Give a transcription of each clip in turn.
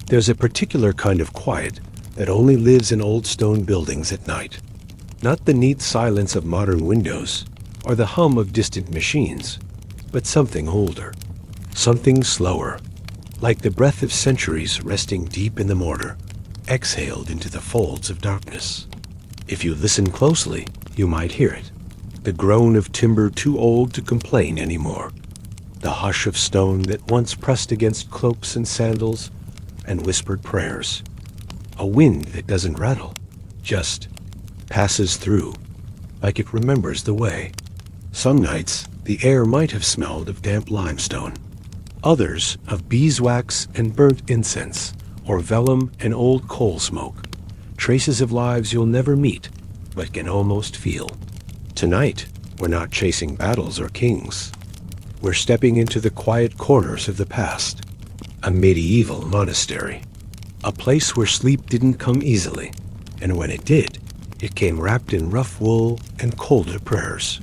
There's a particular kind of quiet that only lives in old stone buildings at night. Not the neat silence of modern windows or the hum of distant machines, but something older, something slower, like the breath of centuries resting deep in the mortar, exhaled into the folds of darkness. If you listen closely, you might hear it, the groan of timber too old to complain anymore, the hush of stone that once pressed against cloaks and sandals and whispered prayers, a wind that doesn't rattle, just passes through, like it remembers the way. Some nights, the air might have smelled of damp limestone, others of beeswax and burnt incense, or vellum and old coal smoke, traces of lives you'll never meet, but can almost feel. Tonight, we're not chasing battles or kings. We're stepping into the quiet corners of the past, a medieval monastery, a place where sleep didn't come easily, and when it did, it came wrapped in rough wool and colder prayers.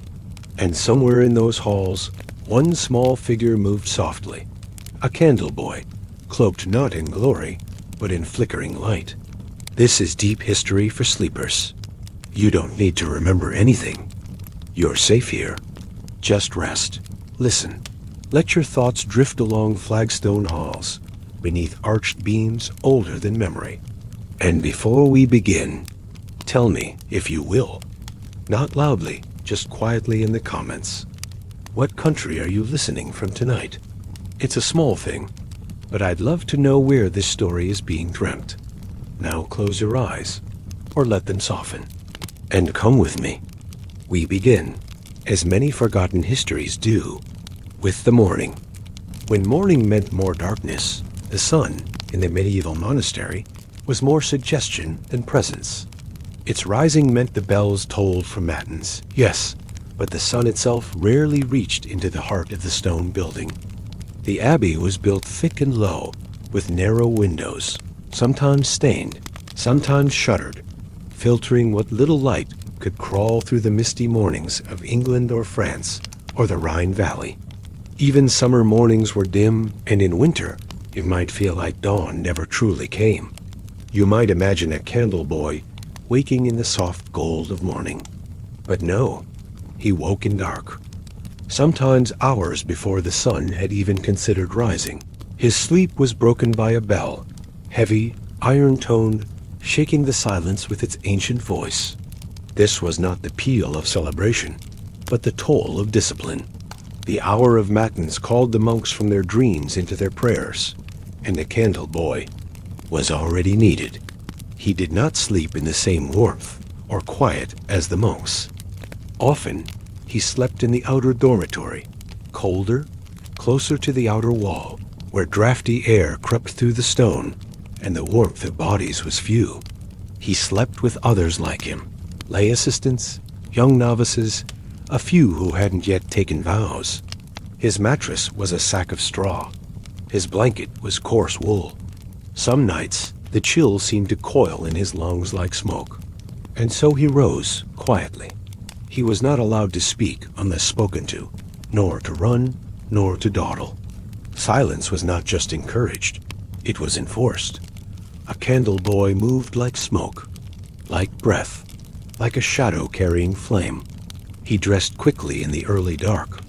And somewhere in those halls, one small figure moved softly, a candle boy, cloaked not in glory, but in flickering light. This is deep history for sleepers. You don't need to remember anything. You're safe here. Just rest. Listen. Let your thoughts drift along flagstone halls, beneath arched beams older than memory. And before we begin, tell me, if you will, not loudly, just quietly in the comments, what country are you listening from tonight? It's a small thing, but I'd love to know where this story is being dreamt. Now close your eyes, or let them soften, and come with me. We begin, as many forgotten histories do, with the morning. When morning meant more darkness, the sun, in the medieval monastery, was more suggestion than presence. Its rising meant the bells tolled for matins, yes, but the sun itself rarely reached into the heart of the stone building. The abbey was built thick and low, with narrow windows, sometimes stained, sometimes shuttered, filtering what little light could crawl through the misty mornings of England or France or the Rhine Valley. Even summer mornings were dim, and in winter it might feel like dawn never truly came. You might imagine a candle boy waking in the soft gold of morning. But no, he woke in dark, sometimes hours before the sun had even considered rising. His sleep was broken by a bell, heavy, iron-toned, shaking the silence with its ancient voice. This was not the peal of celebration, but the toll of discipline. The hour of matins called the monks from their dreams into their prayers, and the candle boy was already needed. He did not sleep in the same warmth or quiet as the monks. Often, he slept in the outer dormitory, colder, closer to the outer wall, where drafty air crept through the stone, and the warmth of bodies was few. He slept with others like him, lay assistants, young novices, a few who hadn't yet taken vows. His mattress was a sack of straw. His blanket was coarse wool. Some nights, the chill seemed to coil in his lungs like smoke. And so he rose, quietly. He was not allowed to speak unless spoken to, nor to run, nor to dawdle. Silence was not just encouraged, it was enforced. A candle boy moved like smoke, like breath, like a shadow carrying flame. He dressed quickly in the early dark,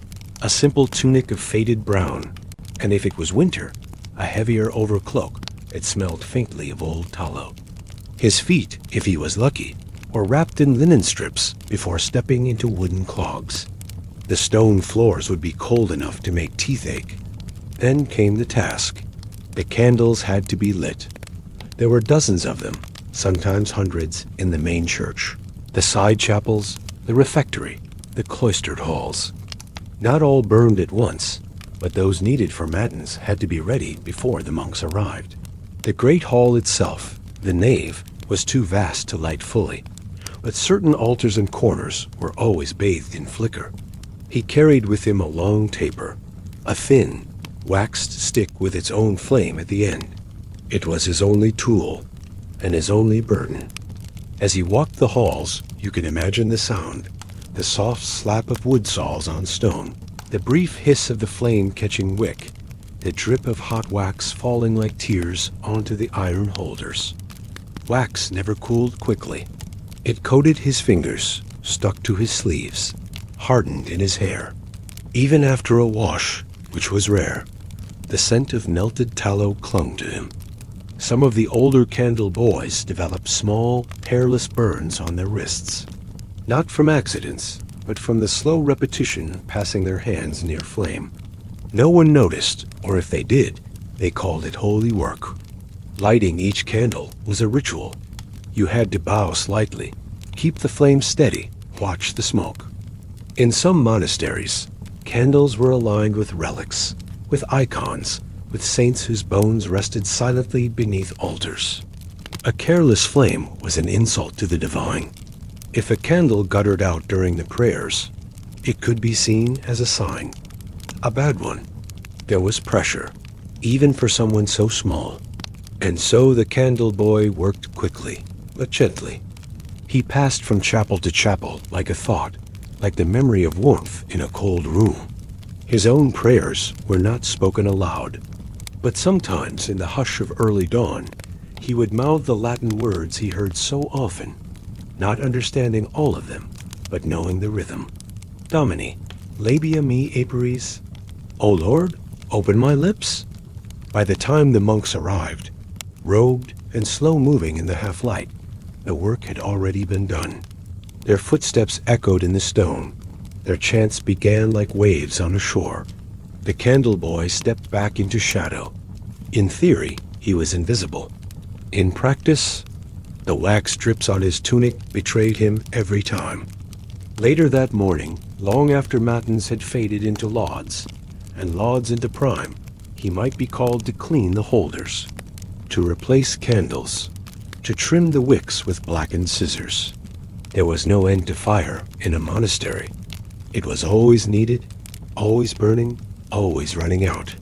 a simple tunic of faded brown, and if it was winter, a heavier overcloak that smelled faintly of old tallow. His feet, if he was lucky, were wrapped in linen strips before stepping into wooden clogs. The stone floors would be cold enough to make teeth ache. Then came the task. The candles had to be lit. There were dozens of them, sometimes hundreds, in the main church, the side chapels, the refectory, the cloistered halls. Not all burned at once, but those needed for matins had to be ready before the monks arrived. The great hall itself, the nave, was too vast to light fully, but certain altars and corners were always bathed in flicker. He carried with him a long taper, a thin, waxed stick with its own flame at the end. It was his only tool, and his only burden. As he walked the halls, you can imagine the sound, the soft slap of wood saws on stone, the brief hiss of the flame-catching wick, the drip of hot wax falling like tears onto the iron holders. Wax never cooled quickly. It coated his fingers, stuck to his sleeves, hardened in his hair. Even after a wash, which was rare, the scent of melted tallow clung to him. Some of the older candle boys developed small, hairless burns on their wrists. Not from accidents, but from the slow repetition passing their hands near flame. No one noticed, or if they did, they called it holy work. Lighting each candle was a ritual. You had to bow slightly, keep the flame steady, watch the smoke. In some monasteries, candles were aligned with relics, with icons, with saints whose bones rested silently beneath altars. A careless flame was an insult to the divine. If a candle guttered out during the prayers, it could be seen as a sign. A bad one. There was pressure, even for someone so small. And so the candle boy worked quickly, but gently. He passed from chapel to chapel like a thought, like the memory of warmth in a cold room. His own prayers were not spoken aloud, but sometimes in the hush of early dawn, he would mouth the Latin words he heard so often, not understanding all of them, but knowing the rhythm. Domini, labia me aperis. O Lord, open my lips. By the time the monks arrived, robed and slow-moving in the half-light, the work had already been done. Their footsteps echoed in the stone. Their chants began like waves on a shore. The candle boy stepped back into shadow. In theory, he was invisible. In practice, the wax drips on his tunic betrayed him every time. Later that morning, long after matins had faded into lauds, and lauds into prime, he might be called to clean the holders, to replace candles, to trim the wicks with blackened scissors. There was no end to fire in a monastery. It was always needed, always burning, always running out.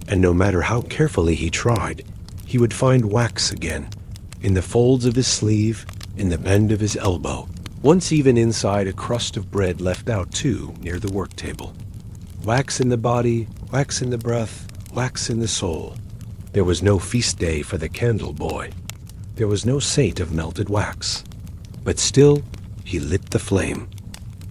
And no matter how carefully he tried, he would find wax again, in the folds of his sleeve, in the bend of his elbow, once even inside a crust of bread left out too near the work table. Wax in the body, wax in the breath, wax in the soul. There was no feast day for the candle boy. There was no saint of melted wax. But still, he lit the flame.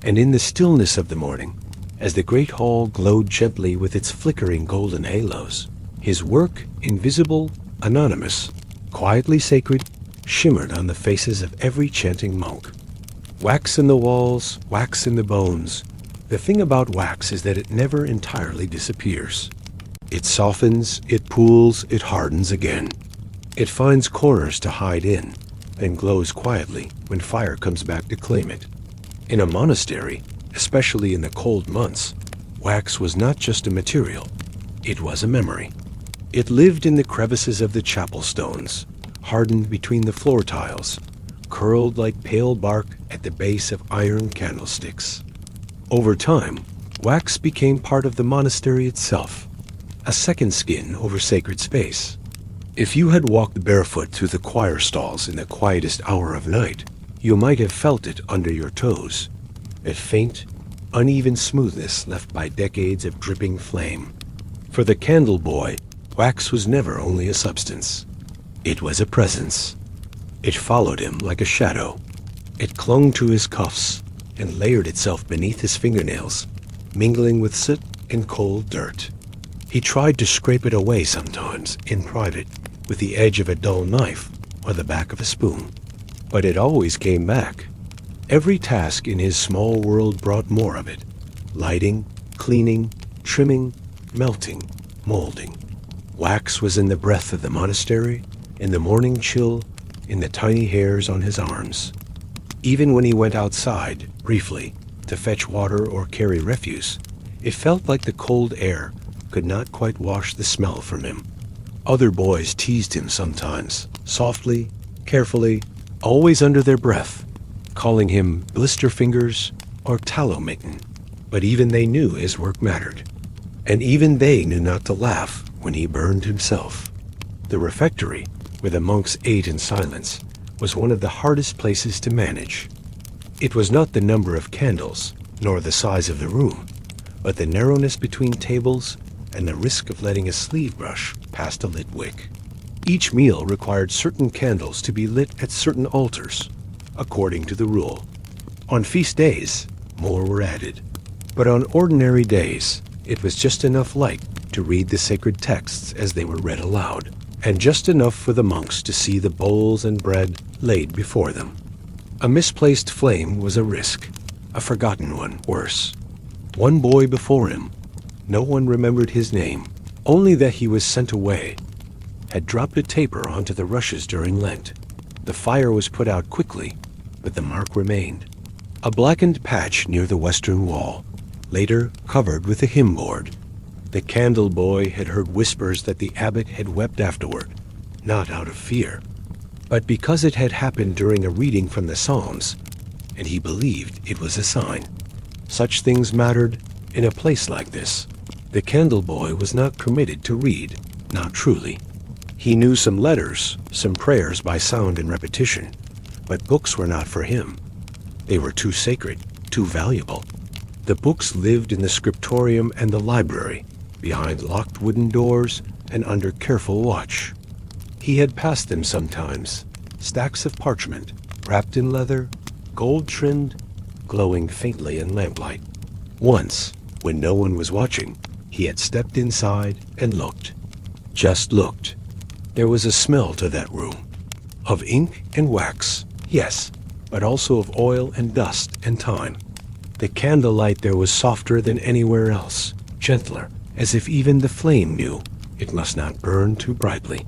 And in the stillness of the morning, as the great hall glowed gently with its flickering golden halos, his work, invisible, anonymous, quietly sacred, shimmered on the faces of every chanting monk. Wax in the walls, wax in the bones. The thing about wax is that it never entirely disappears. It softens, it pools, it hardens again. It finds corners to hide in, and glows quietly when fire comes back to claim it. In a monastery, especially in the cold months, wax was not just a material, it was a memory. It lived in the crevices of the chapel stones, hardened between the floor tiles, curled like pale bark at the base of iron candlesticks. Over time, wax became part of the monastery itself, a second skin over sacred space. If you had walked barefoot through the choir stalls in the quietest hour of night, you might have felt it under your toes, that faint, uneven smoothness left by decades of dripping flame. For the candle boy, wax was never only a substance. It was a presence. It followed him like a shadow. It clung to his cuffs and layered itself beneath his fingernails, mingling with soot and cold dirt. He tried to scrape it away sometimes, in private, with the edge of a dull knife or the back of a spoon. But it always came back. Every task in his small world brought more of it. Lighting, cleaning, trimming, melting, molding. Wax was in the breath of the monastery, in the morning chill, in the tiny hairs on his arms. Even when he went outside, briefly, to fetch water or carry refuse, it felt like the cold air could not quite wash the smell from him. Other boys teased him sometimes, softly, carefully, always under their breath, calling him blister fingers or tallow mitten. But even they knew his work mattered. And even they knew not to laugh when he burned himself. The refectory, where the monks ate in silence, was one of the hardest places to manage. It was not the number of candles, nor the size of the room, but the narrowness between tables and the risk of letting a sleeve brush past a lit wick. Each meal required certain candles to be lit at certain altars, according to the rule. On feast days, more were added. But on ordinary days, it was just enough light to read the sacred texts as they were read aloud, and just enough for the monks to see the bowls and bread laid before them. A misplaced flame was a risk, a forgotten one worse. One boy before him, no one remembered his name, only that he was sent away, had dropped a taper onto the rushes during Lent. The fire was put out quickly, but the mark remained. A blackened patch near the western wall, later covered with a hymn board. The candle boy had heard whispers that the abbot had wept afterward, not out of fear, but because it had happened during a reading from the Psalms, and he believed it was a sign. Such things mattered in a place like this. The candle boy was not permitted to read, not truly. He knew some letters, some prayers by sound and repetition, but books were not for him. They were too sacred, too valuable. The books lived in the scriptorium and the library, behind locked wooden doors and under careful watch. He had passed them sometimes, stacks of parchment, wrapped in leather, gold-trimmed, glowing faintly in lamplight. Once, when no one was watching, he had stepped inside and looked. Just looked. There was a smell to that room. Of ink and wax, yes, but also of oil and dust and time. The candlelight there was softer than anywhere else, gentler, as if even the flame knew it must not burn too brightly.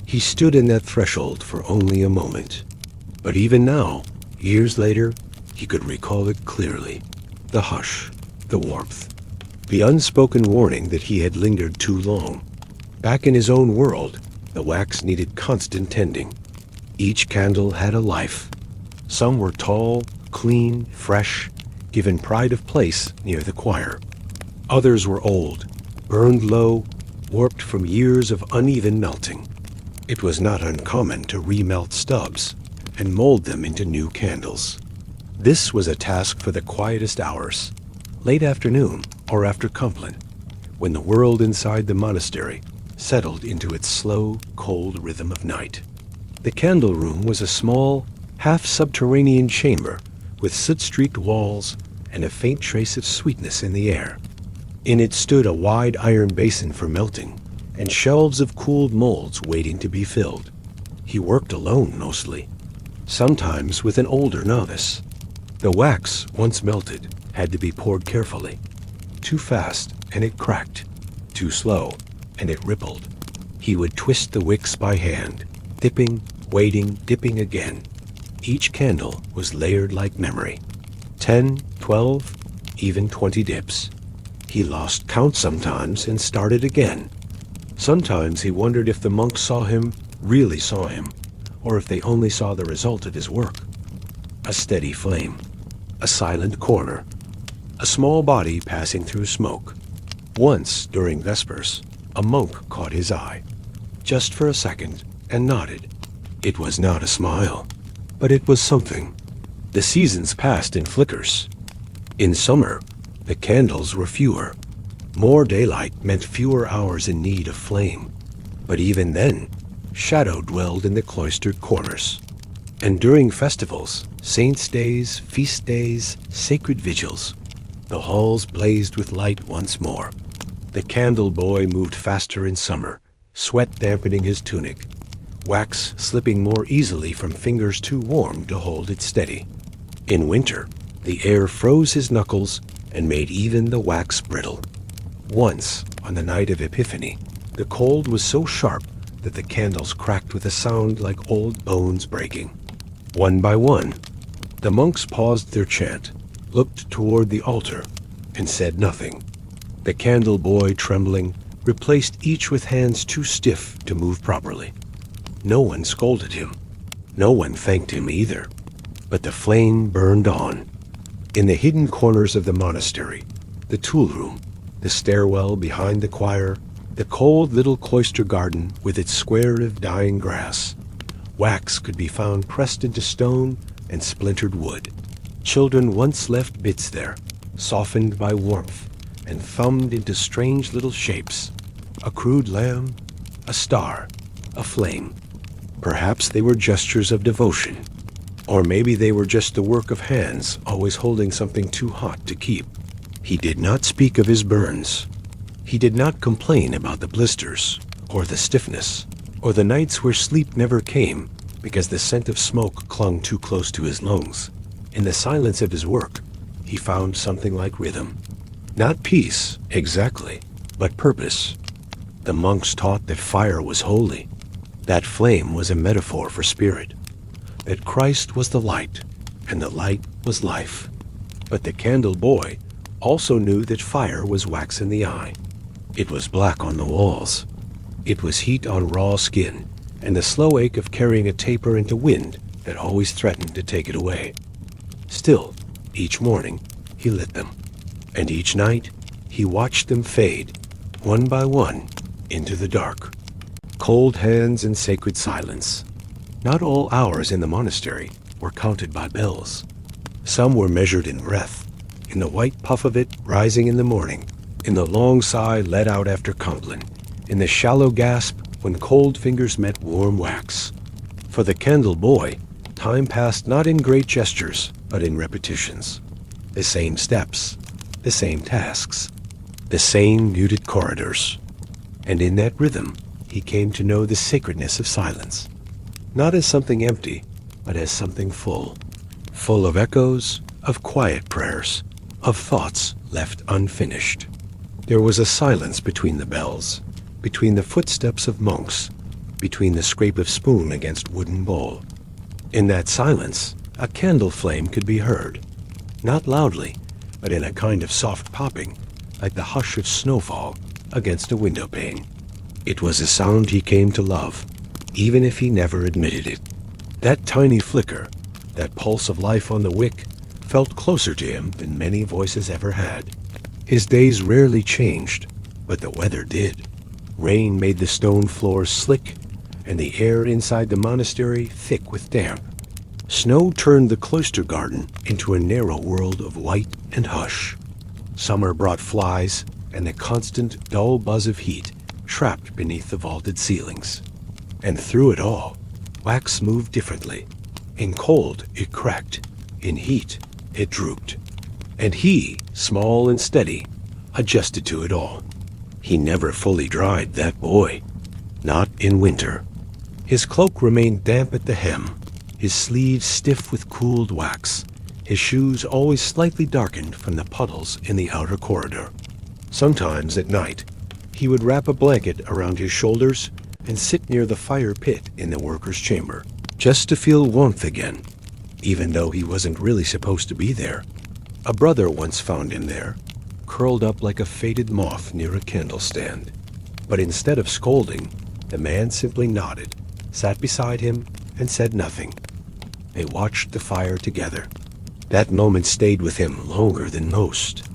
He stood in that threshold for only a moment. But even now, years later, he could recall it clearly. The hush, the warmth, the unspoken warning that he had lingered too long. Back in his own world, the wax needed constant tending. Each candle had a life. Some were tall, clean, fresh, given pride of place near the choir. Others were old, burned low, warped from years of uneven melting. It was not uncommon to remelt stubs and mold them into new candles. This was a task for the quietest hours, late afternoon or after Compline, when the world inside the monastery settled into its slow, cold rhythm of night. The candle room was a small, half-subterranean chamber with soot-streaked walls and a faint trace of sweetness in the air. In it stood a wide iron basin for melting, and shelves of cooled molds waiting to be filled. He worked alone mostly, sometimes with an older novice. The wax, once melted, had to be poured carefully. Too fast, and it cracked. Too slow, and it rippled. He would twist the wicks by hand, dipping, waiting, dipping again. Each candle was layered like memory. 10, 12, even 20 dips. He lost count sometimes and started again. Sometimes he wondered if the monks saw him, really saw him, or if they only saw the result of his work. A steady flame, a silent corner, a small body passing through smoke. Once, during Vespers, a monk caught his eye, just for a second, and nodded. It was not a smile, but it was something. The seasons passed in flickers. In summer, the candles were fewer. More daylight meant fewer hours in need of flame. But even then, shadow dwelled in the cloistered corners. And during festivals, saints' days, feast days, sacred vigils, the halls blazed with light once more. The candle boy moved faster in summer, sweat dampening his tunic, wax slipping more easily from fingers too warm to hold it steady. In winter, the air froze his knuckles and made even the wax brittle. Once, on the night of Epiphany, the cold was so sharp that the candles cracked with a sound like old bones breaking. One by one, the monks paused their chant, looked toward the altar, and said nothing. The candle boy, trembling, replaced each with hands too stiff to move properly. No one scolded him. No one thanked him either. But the flame burned on. In the hidden corners of the monastery, the tool room, the stairwell behind the choir, the cold little cloister garden with its square of dying grass, wax could be found pressed into stone and splintered wood. Children once left bits there, softened by warmth, and thumbed into strange little shapes. A crude lamb, a star, a flame. Perhaps they were gestures of devotion. Or maybe they were just the work of hands, always holding something too hot to keep. He did not speak of his burns. He did not complain about the blisters, or the stiffness, or the nights where sleep never came because the scent of smoke clung too close to his lungs. In the silence of his work, he found something like rhythm. Not peace, exactly, but purpose. The monks taught that fire was holy, that flame was a metaphor for spirit, that Christ was the light, and the light was life. But the candle boy also knew that fire was wax in the eye. It was black on the walls. It was heat on raw skin, and the slow ache of carrying a taper into wind that always threatened to take it away. Still, each morning, he lit them, and each night, he watched them fade, one by one, into the dark. Cold hands and sacred silence. Not all hours in the monastery were counted by bells. Some were measured in breath, in the white puff of it rising in the morning, in the long sigh let out after Compline, in the shallow gasp when cold fingers met warm wax. For the candle boy, time passed not in great gestures, but in repetitions. The same steps, the same tasks, the same muted corridors. And in that rhythm, he came to know the sacredness of silence, not as something empty, but as something full of echoes, of quiet prayers, of thoughts left unfinished. There was a silence between the bells, between the footsteps of monks, between the scrape of spoon against wooden bowl. In that silence, a candle flame could be heard, not loudly, but in a kind of soft popping, like the hush of snowfall against a window pane. It was a sound he came to love, even if he never admitted it. That tiny flicker, that pulse of life on the wick, felt closer to him than many voices ever had. His days rarely changed, but the weather did. Rain made the stone floors slick, and the air inside the monastery thick with damp. Snow turned the cloister garden into a narrow world of white and hush. Summer brought flies and the constant dull buzz of heat trapped beneath the vaulted ceilings. And through it all, wax moved differently. In cold, it cracked. In heat, it drooped. And he, small and steady, adjusted to it all. He never fully dried, that boy. Not in winter. His cloak remained damp at the hem, his sleeves stiff with cooled wax, his shoes always slightly darkened from the puddles in the outer corridor. Sometimes at night, he would wrap a blanket around his shoulders and sit near the fire pit in the workers' chamber, just to feel warmth again, even though he wasn't really supposed to be there. A brother once found him there, curled up like a faded moth near a candle stand. But instead of scolding, the man simply nodded, sat beside him, and said nothing. They watched the fire together. That moment stayed with him longer than most.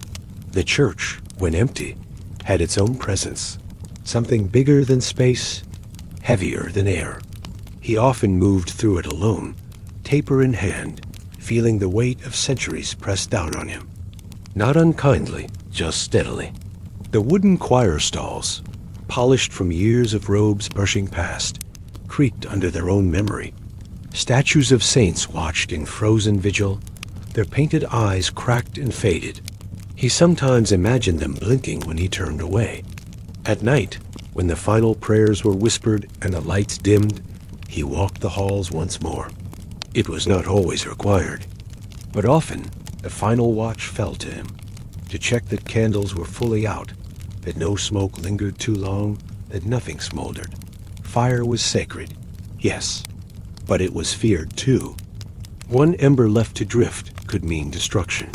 The church, when empty, had its own presence, something bigger than space, heavier than air. He often moved through it alone, taper in hand, feeling the weight of centuries pressed down on him. Not unkindly, just steadily. The wooden choir stalls, polished from years of robes brushing past, creaked under their own memory. Statues of saints watched in frozen vigil, their painted eyes cracked and faded. He sometimes imagined them blinking when he turned away. At night, when the final prayers were whispered and the lights dimmed, he walked the halls once more. It was not always required, but often the final watch fell to him, to check that candles were fully out, that no smoke lingered too long, that nothing smoldered. Fire was sacred, yes, but it was feared too. One ember left to drift could mean destruction.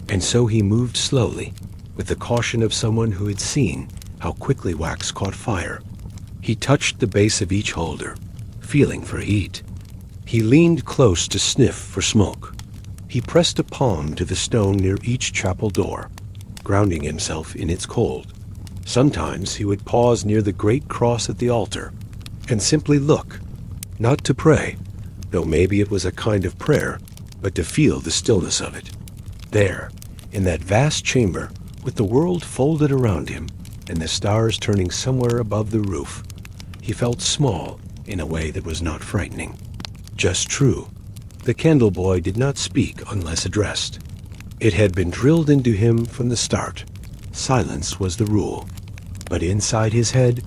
And so he moved slowly, with the caution of someone who had seen how quickly wax caught fire. He touched the base of each holder, feeling for heat. He leaned close to sniff for smoke. He pressed a palm to the stone near each chapel door, grounding himself in its cold. Sometimes he would pause near the great cross at the altar and simply look, not to pray, though maybe it was a kind of prayer, but to feel the stillness of it. There, in that vast chamber, with the world folded around him and the stars turning somewhere above the roof. He felt small in a way that was not frightening, just true. The candle boy did not speak unless addressed. It had been drilled into him from the start. Silence was the rule. But inside his head,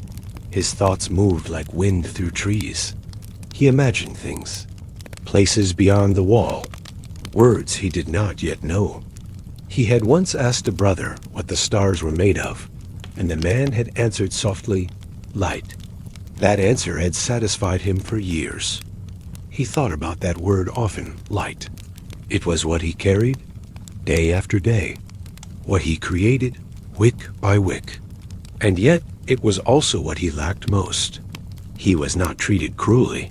his thoughts moved like wind through trees. He imagined things, places beyond the wall, words he did not yet know. He had once asked a brother what the stars were made of, and the man had answered softly, light. That answer had satisfied him for years. He thought about that word often, light. It was what he carried, day after day, what he created, wick by wick. And yet, it was also what he lacked most. He was not treated cruelly,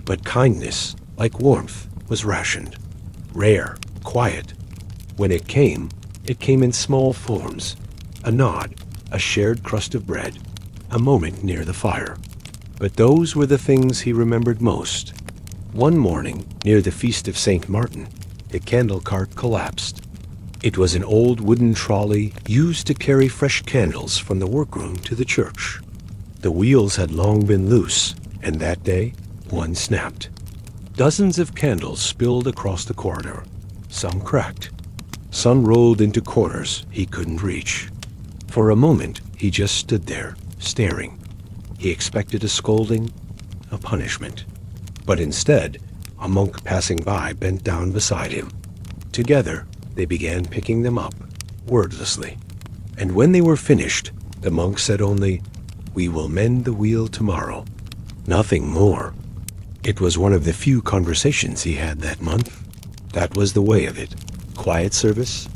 but kindness, like warmth, was rationed. Rare, quiet. When it came in small forms. A nod, a shared crust of bread, a moment near the fire. But those were the things he remembered most. One morning, near the Feast of St. Martin, the candle cart collapsed. It was an old wooden trolley used to carry fresh candles from the workroom to the church. The wheels had long been loose, and that day, one snapped. Dozens of candles spilled across the corridor. Some cracked. Some rolled into corners he couldn't reach. For a moment, he just stood there, staring. He expected a scolding, a punishment. But instead, a monk passing by bent down beside him. Together, they began picking them up, wordlessly. And when they were finished, the monk said only, "We will mend the wheel tomorrow." Nothing more. It was one of the few conversations he had that month. That was the way of it. Quiet service,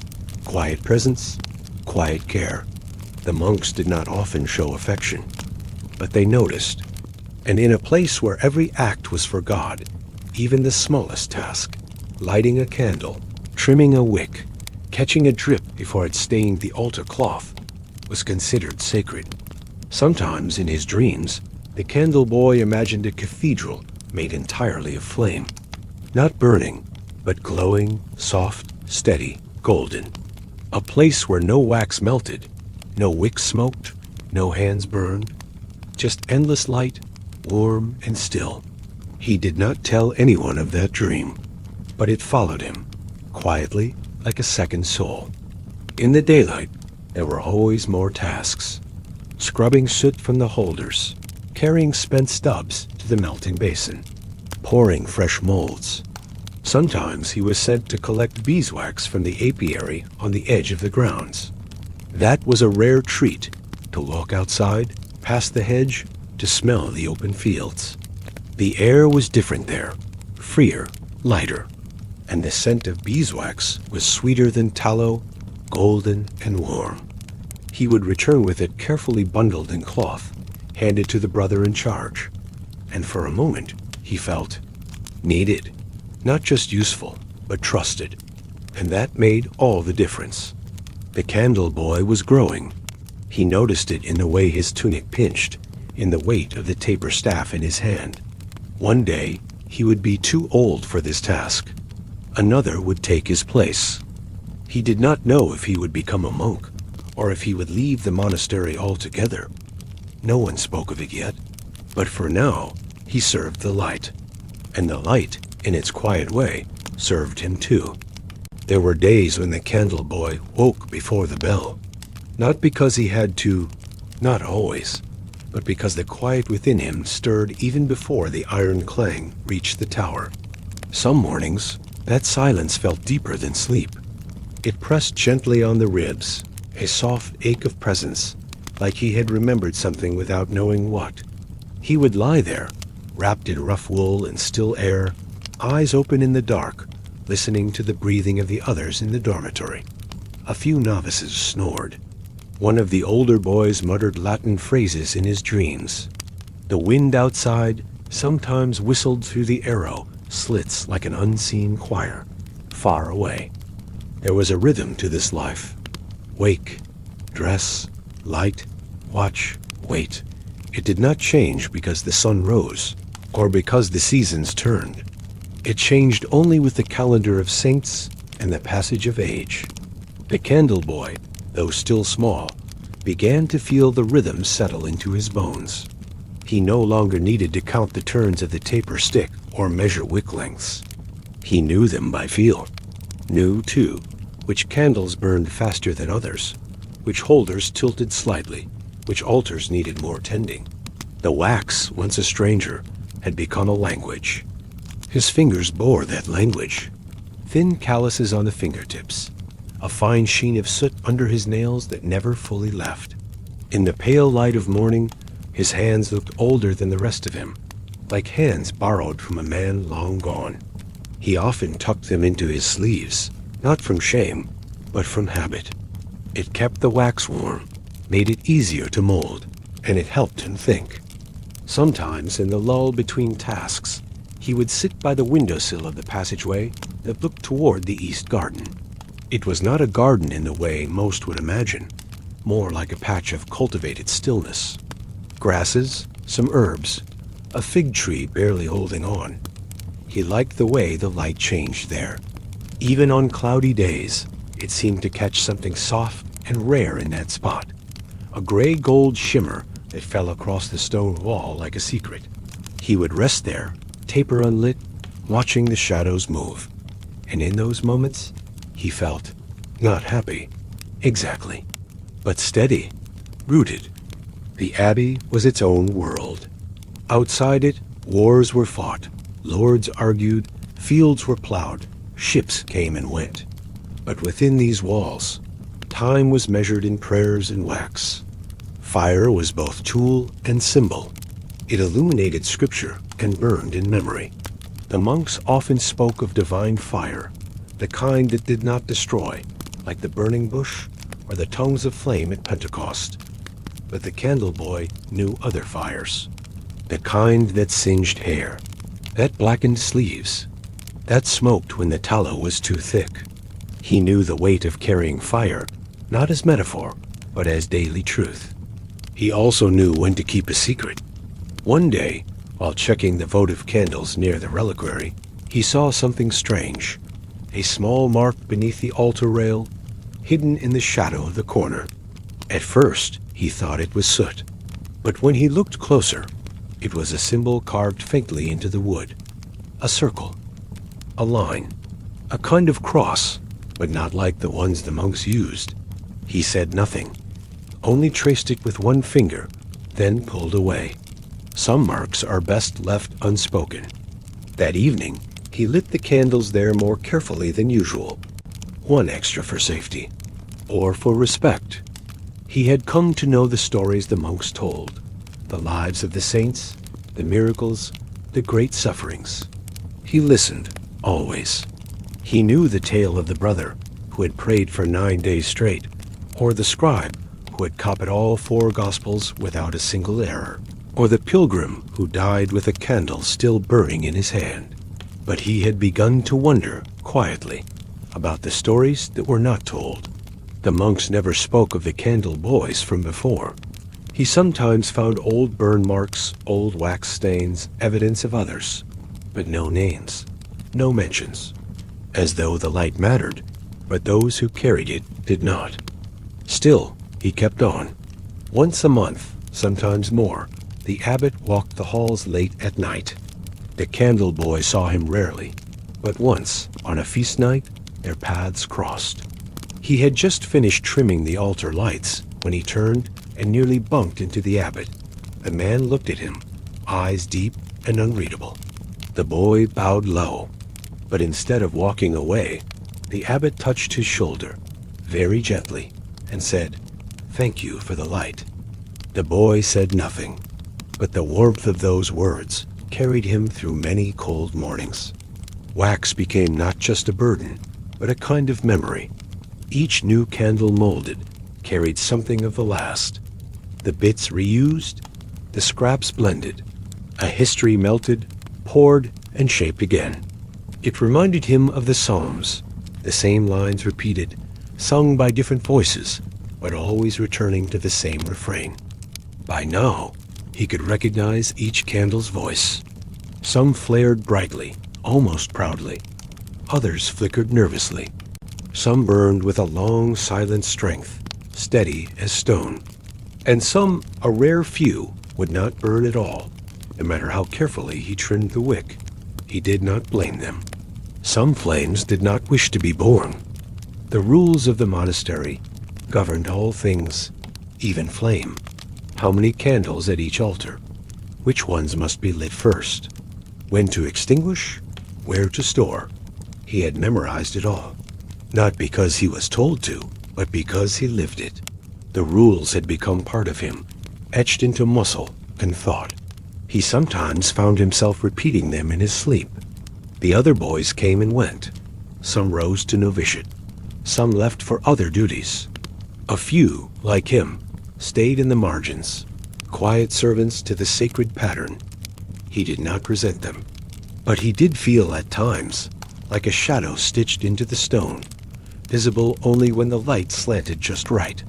quiet presence, quiet care. The monks did not often show affection, but they noticed. And in a place where every act was for God, even the smallest task, lighting a candle, trimming a wick, catching a drip before it stained the altar cloth, was considered sacred. Sometimes in his dreams, the candle boy imagined a cathedral made entirely of flame, not burning, but glowing, soft, steady, golden. A place where no wax melted, no wick smoked, no hands burned, just endless light, warm and still. He did not tell anyone of that dream, but it followed him, quietly, like a second soul. In the daylight, there were always more tasks. Scrubbing soot from the holders, carrying spent stubs to the melting basin, pouring fresh molds. Sometimes he was sent to collect beeswax from the apiary on the edge of the grounds. That was a rare treat, to walk outside, past the hedge, to smell the open fields. The air was different there, freer, lighter, and the scent of beeswax was sweeter than tallow, golden and warm. He would return with it carefully bundled in cloth, handed to the brother in charge. And for a moment, he felt needed, not just useful, but trusted. And that made all the difference. The candle boy was growing. He noticed it in the way his tunic pinched, in the weight of the taper staff in his hand. One day, he would be too old for this task. Another would take his place. He did not know if he would become a monk, or if he would leave the monastery altogether. No one spoke of it yet, but for now, he served the light. And the light, in its quiet way, served him too. There were days when the candle boy woke before the bell, not because he had to, not always, but because the quiet within him stirred even before the iron clang reached the tower. Some mornings, that silence felt deeper than sleep. It pressed gently on the ribs, a soft ache of presence, like he had remembered something without knowing what. He would lie there, wrapped in rough wool and still air, eyes open in the dark, listening to the breathing of the others in the dormitory. A few novices snored. One of the older boys muttered Latin phrases in his dreams. The wind outside sometimes whistled through the arrow slits like an unseen choir, far away. There was a rhythm to this life. Wake, dress, light, watch, wait. It did not change because the sun rose, or because the seasons turned. It changed only with the calendar of saints and the passage of age. The candle boy, though still small, began to feel the rhythm settle into his bones. He no longer needed to count the turns of the taper stick or measure wick lengths. He knew them by feel. Knew, too, which candles burned faster than others, which holders tilted slightly, which altars needed more tending. The wax, once a stranger, had become a language. His fingers bore that language. Thin calluses on the fingertips, a fine sheen of soot under his nails that never fully left. In the pale light of morning, his hands looked older than the rest of him, like hands borrowed from a man long gone. He often tucked them into his sleeves, not from shame, but from habit. It kept the wax warm, made it easier to mold, and it helped him think. Sometimes, in the lull between tasks, he would sit by the windowsill of the passageway that looked toward the east garden. It was not a garden in the way most would imagine, more like a patch of cultivated stillness. Grasses, some herbs, a fig tree barely holding on. He liked the way the light changed there. Even on cloudy days, it seemed to catch something soft and rare in that spot, a gray-gold shimmer that fell across the stone wall like a secret. He would rest there, taper unlit, watching the shadows move. And in those moments, he felt not happy, exactly, but steady, rooted. The abbey was its own world. Outside it, wars were fought, lords argued, fields were plowed, ships came and went. But within these walls, time was measured in prayers and wax. Fire was both tool and symbol. It illuminated scripture and burned in memory. The monks often spoke of divine fire, the kind that did not destroy, like the burning bush or the tongues of flame at Pentecost. But the candle boy knew other fires, the kind that singed hair, that blackened sleeves, that smoked when the tallow was too thick. He knew the weight of carrying fire, not as metaphor, but as daily truth. He also knew when to keep a secret. One day, while checking the votive candles near the reliquary, he saw something strange. A small mark beneath the altar rail, hidden in the shadow of the corner. At first, he thought it was soot, but when he looked closer, it was a symbol carved faintly into the wood. A circle, a line, a kind of cross, but not like the ones the monks used. He said nothing, only traced it with one finger, then pulled away. Some marks are best left unspoken. That evening, he lit the candles there more carefully than usual, one extra for safety, or for respect. He had come to know the stories the monks told, the lives of the saints, the miracles, the great sufferings. He listened, always. He knew the tale of the brother who had prayed for 9 days straight, or the scribe who had copied all 4 Gospels without a single error, or the pilgrim who died with a candle still burning in his hand. But he had begun to wonder, quietly, about the stories that were not told. The monks never spoke of the candle boys from before. He sometimes found old burn marks, old wax stains, evidence of others, but no names, no mentions, as though the light mattered, but those who carried it did not. Still, he kept on. Once a month, sometimes more, the abbot walked the halls late at night. The candle boy saw him rarely, but once, on a feast night, their paths crossed. He had just finished trimming the altar lights when he turned and nearly bumped into the abbot. The man looked at him, eyes deep and unreadable. The boy bowed low, but instead of walking away, the abbot touched his shoulder, very gently, and said, "Thank you for the light." The boy said nothing, but the warmth of those words carried him through many cold mornings. Wax became not just a burden, but a kind of memory. Each new candle molded carried something of the last. The bits reused, the scraps blended, a history melted, poured, and shaped again. It reminded him of the Psalms, the same lines repeated, sung by different voices, but always returning to the same refrain. By now, he could recognize each candle's voice. Some flared brightly, almost proudly. Others flickered nervously. Some burned with a long, silent strength, steady as stone. And some, a rare few, would not burn at all, no matter how carefully he trimmed the wick. He did not blame them. Some flames did not wish to be born. The rules of the monastery governed all things, even flame. How many candles at each altar? Which ones must be lit first? When to extinguish? Where to store? He had memorized it all. Not because he was told to, but because he lived it. The rules had become part of him, etched into muscle and thought. He sometimes found himself repeating them in his sleep. The other boys came and went. Some rose to novitiate. Some left for other duties. A few, like him, stayed in the margins, quiet servants to the sacred pattern. He did not resent them, but he did feel at times like a shadow stitched into the stone, visible only when the light slanted just right.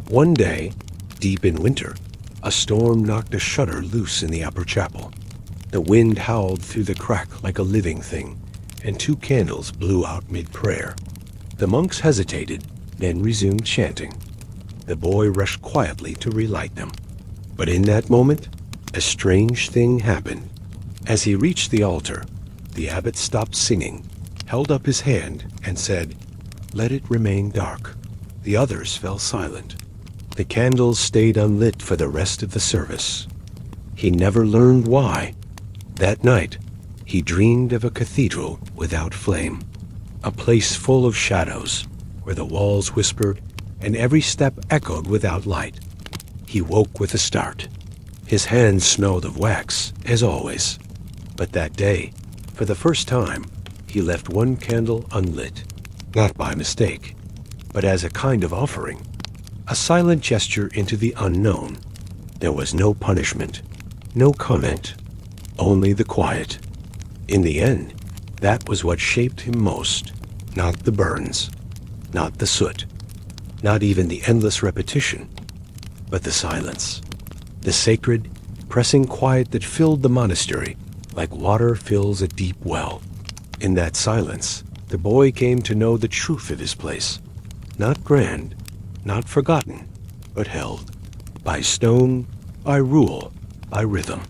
One day, deep in winter, a storm knocked a shutter loose in the upper chapel. The wind howled through the crack like a living thing, and 2 candles blew out mid-prayer. The monks hesitated, then resumed chanting. The boy rushed quietly to relight them. But in that moment, a strange thing happened. As he reached the altar, the abbot stopped singing, held up his hand, and said, "Let it remain dark." The others fell silent. The candles stayed unlit for the rest of the service. He never learned why. That night, he dreamed of a cathedral without flame, a place full of shadows, where the walls whispered and every step echoed without light. He woke with a start. His hands smelled of wax, as always. But that day, for the first time, he left 1 candle unlit, not by mistake, but as a kind of offering, a silent gesture into the unknown. There was no punishment, no comment, only the quiet. In the end, that was what shaped him most, not the burns, not the soot, not even the endless repetition, but the silence, the sacred, pressing quiet that filled the monastery like water fills a deep well. In that silence, the boy came to know the truth of his place, not grand, not forgotten, but held, by stone, by rule, by rhythm,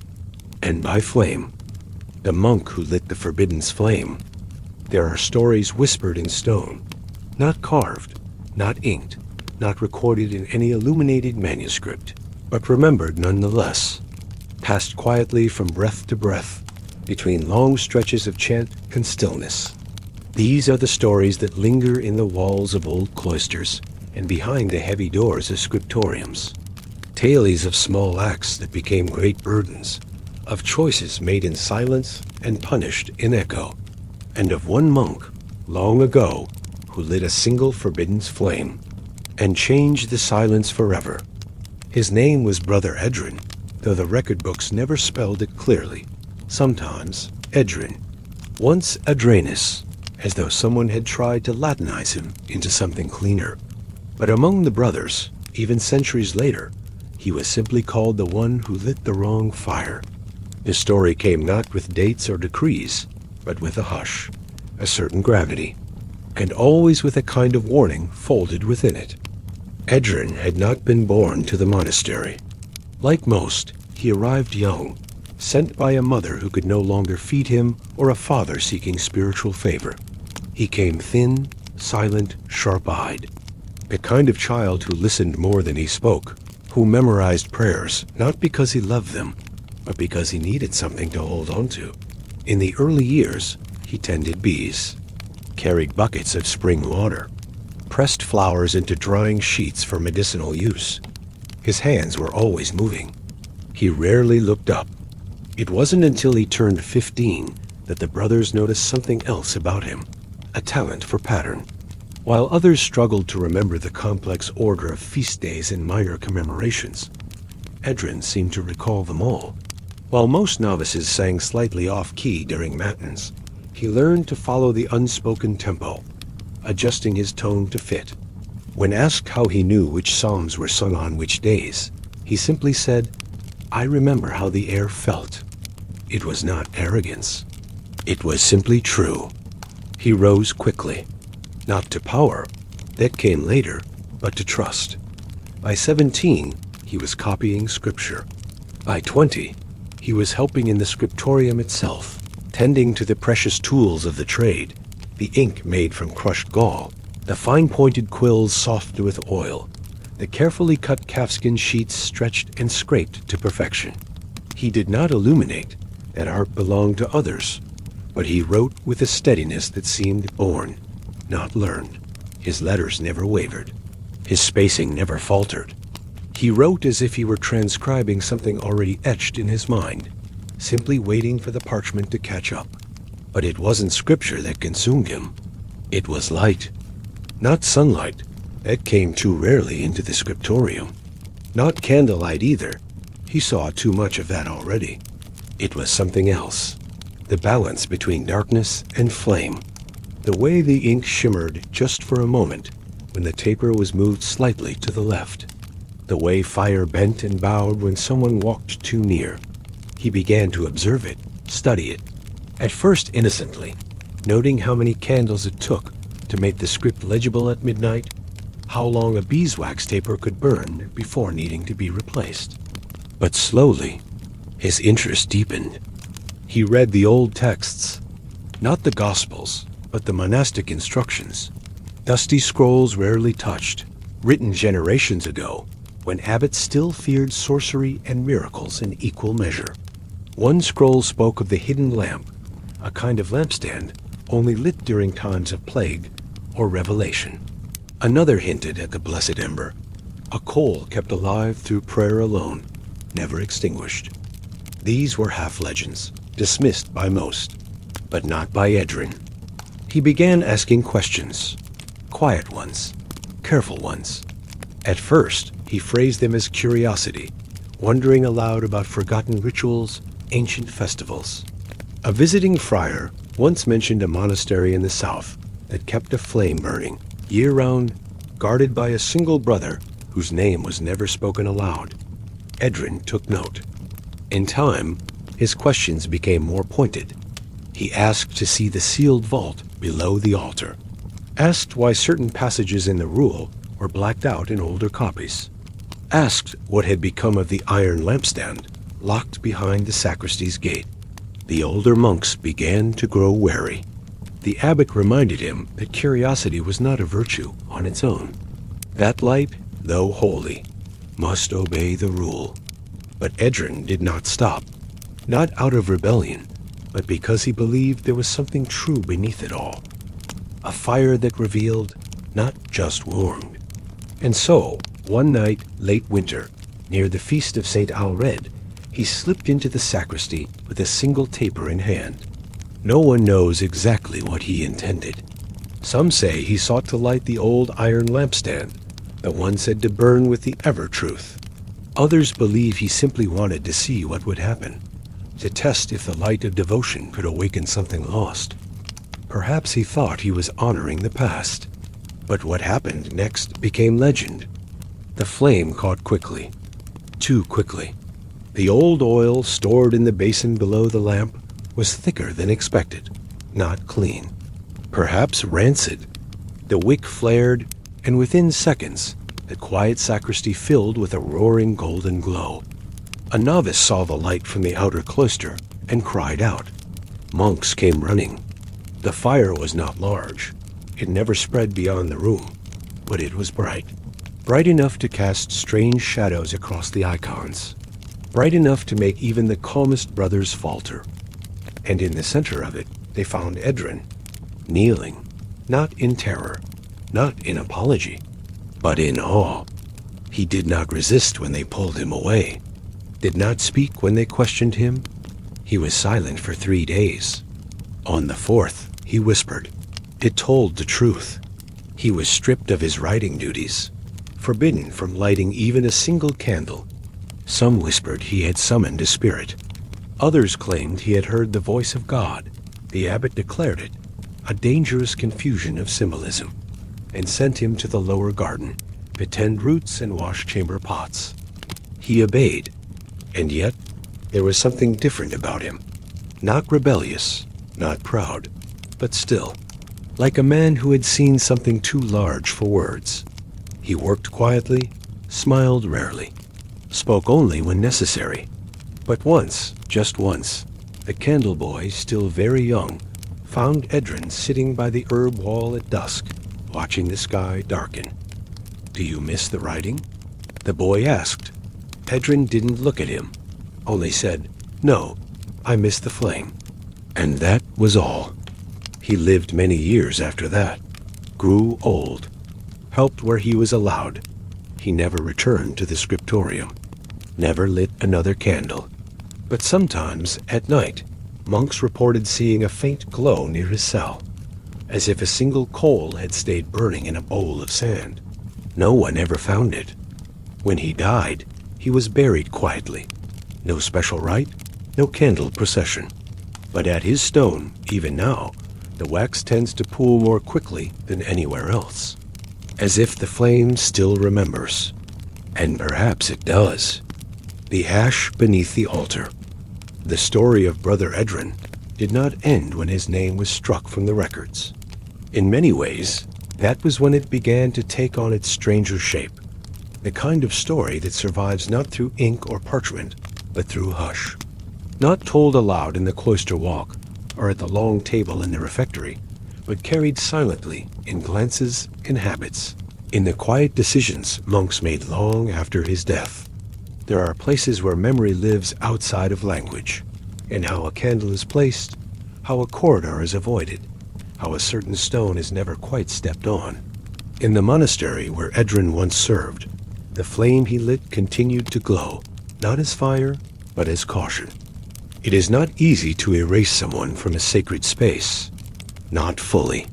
and by flame. The monk who lit the forbidden's flame. There are stories whispered in stone, not carved, not inked, not recorded in any illuminated manuscript, but remembered nonetheless, passed quietly from breath to breath, between long stretches of chant and stillness. These are the stories that linger in the walls of old cloisters and behind the heavy doors of scriptoriums. Tales of small acts that became great burdens, of choices made in silence and punished in echo, and of one monk, long ago, who lit a single forbidden's flame and changed the silence forever. His name was Brother Edrin, though the record books never spelled it clearly. Sometimes Edrin, once Adranus, as though someone had tried to Latinize him into something cleaner. But among the brothers, even centuries later, he was simply called the one who lit the wrong fire. His story came not with dates or decrees, but with a hush, a certain gravity, and always with a kind of warning folded within it. Edrin had not been born to the monastery. Like most, he arrived young, sent by a mother who could no longer feed him or a father seeking spiritual favor. He came thin, silent, sharp-eyed, the kind of child who listened more than he spoke, who memorized prayers not because he loved them, but because he needed something to hold on to. In the early years, he tended bees, carried buckets of spring water, pressed flowers into drying sheets for medicinal use. His hands were always moving. He rarely looked up. It wasn't until he turned 15 that the brothers noticed something else about him, a talent for pattern. While others struggled to remember the complex order of feast days and minor commemorations, Edrin seemed to recall them all. While most novices sang slightly off-key during matins, he learned to follow the unspoken tempo, adjusting his tone to fit. When asked how he knew which psalms were sung on which days, he simply said, "I remember how the air felt." It was not arrogance. It was simply true. He rose quickly, not to power, that came later, but to trust. By 17, he was copying scripture. By 20, he was helping in the scriptorium itself, tending to the precious tools of the trade, the ink made from crushed gall, the fine-pointed quills softened with oil, the carefully cut calfskin sheets stretched and scraped to perfection. He did not illuminate. That art belonged to others, but he wrote with a steadiness that seemed born, not learned. His letters never wavered. His spacing never faltered. He wrote as if he were transcribing something already etched in his mind, simply waiting for the parchment to catch up. But it wasn't scripture that consumed him. It was light. Not sunlight. That came too rarely into the scriptorium. Not candlelight either. He saw too much of that already. It was something else. The balance between darkness and flame. The way the ink shimmered just for a moment when the taper was moved slightly to the left. The way fire bent and bowed when someone walked too near. He began to observe it, study it. At first innocently, noting how many candles it took to make the script legible at midnight, how long a beeswax taper could burn before needing to be replaced. But slowly, his interest deepened. He read the old texts, not the Gospels, but the monastic instructions, dusty scrolls rarely touched, written generations ago, when abbots still feared sorcery and miracles in equal measure. One scroll spoke of the hidden lamp, a kind of lampstand only lit during times of plague or revelation. Another hinted at the blessed ember, a coal kept alive through prayer alone, never extinguished. These were half-legends, dismissed by most, but not by Edrin. He began asking questions, quiet ones, careful ones. At first, he phrased them as curiosity, wondering aloud about forgotten rituals, ancient festivals. A visiting friar once mentioned a monastery in the south that kept a flame burning, year-round, guarded by a single brother whose name was never spoken aloud. Edrin took note. In time, his questions became more pointed. He asked to see the sealed vault below the altar, asked why certain passages in the rule were blacked out in older copies, asked what had become of the iron lampstand locked behind the sacristy's gate. The older monks began to grow wary. The abbot reminded him that curiosity was not a virtue on its own. That light, though holy, must obey the rule. But Edrin did not stop, not out of rebellion, but because he believed there was something true beneath it all. A fire that revealed, not just warmed. And so, one night, late winter, near the feast of St. Alred, he slipped into the sacristy with a single taper in hand. No one knows exactly what he intended. Some say he sought to light the old iron lampstand, the one said to burn with the ever-truth. Others believe he simply wanted to see what would happen, to test if the light of devotion could awaken something lost. Perhaps he thought he was honoring the past. But what happened next became legend. The flame caught quickly, too quickly. The old oil stored in the basin below the lamp was thicker than expected, not clean, perhaps rancid. The wick flared, and within seconds, the quiet sacristy filled with a roaring golden glow. A novice saw the light from the outer cloister and cried out. Monks came running. The fire was not large. It never spread beyond the room, but it was bright. Bright enough to cast strange shadows across the icons. Bright enough to make even the calmest brothers falter. And in the center of it, they found Edrin, kneeling, not in terror, not in apology, but in awe. He did not resist when they pulled him away, did not speak when they questioned him. He was silent for 3 days. On the 4th, he whispered. It told the truth. He was stripped of his writing duties, forbidden from lighting even a single candle. Some whispered he had summoned a spirit. Others claimed he had heard the voice of God. The abbot declared it a dangerous confusion of symbolism, and sent him to the lower garden to tend roots and wash chamber pots. He obeyed, and yet there was something different about him. Not rebellious, not proud, but still, like a man who had seen something too large for words. He worked quietly, smiled rarely, spoke only when necessary. But once, just once, the candle boy, still very young, found Edrin sitting by the herb wall at dusk, watching the sky darken. "Do you miss the writing?" the boy asked. Edrin didn't look at him, only said, "No, I miss the flame." And that was all. He lived many years after that, grew old, helped where he was allowed. He never returned to the scriptorium, never lit another candle. But sometimes, at night, monks reported seeing a faint glow near his cell, as if a single coal had stayed burning in a bowl of sand. No one ever found it. When he died, he was buried quietly. No special rite, no candle procession. But at his stone, even now, the wax tends to pool more quickly than anywhere else, as if the flame still remembers. And perhaps it does. The ash beneath the altar. The story of Brother Edrin did not end when his name was struck from the records. In many ways, that was when it began to take on its stranger shape, the kind of story that survives not through ink or parchment, but through hush. Not told aloud in the cloister walk, or at the long table in the refectory, but carried silently in glances and habits, in the quiet decisions monks made long after his death. There are places where memory lives outside of language, in how a candle is placed, how a corridor is avoided, how a certain stone is never quite stepped on. In the monastery where Edrin once served, the flame he lit continued to glow, not as fire, but as caution. It is not easy to erase someone from a sacred space. Not fully.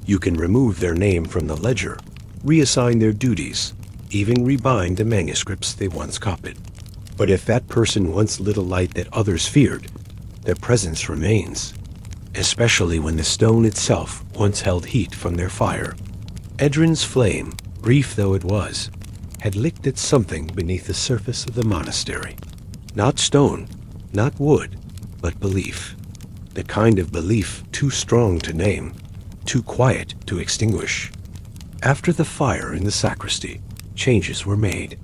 You can remove their name from the ledger, reassign their duties, even rebind the manuscripts they once copied. But if that person once lit a light that others feared, their presence remains, especially when the stone itself once held heat from their fire. Edrin's flame, brief though it was, had licked at something beneath the surface of the monastery. Not stone, not wood, but belief. The kind of belief too strong to name, too quiet to extinguish. After the fire in the sacristy, changes were made.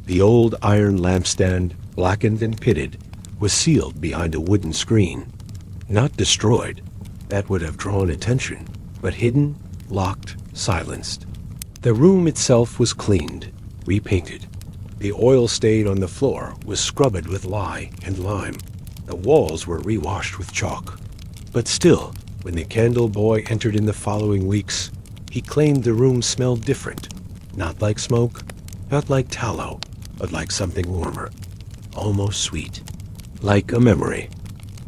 The old iron lampstand, blackened and pitted, was sealed behind a wooden screen. Not destroyed, that would have drawn attention, but hidden, locked, silenced. The room itself was cleaned, repainted. The oil stain on the floor was scrubbed with lye and lime. The walls were rewashed with chalk. But still, when the candle boy entered in the following weeks, he claimed the room smelled different. Not like smoke, not like tallow, but like something warmer, almost sweet, like a memory.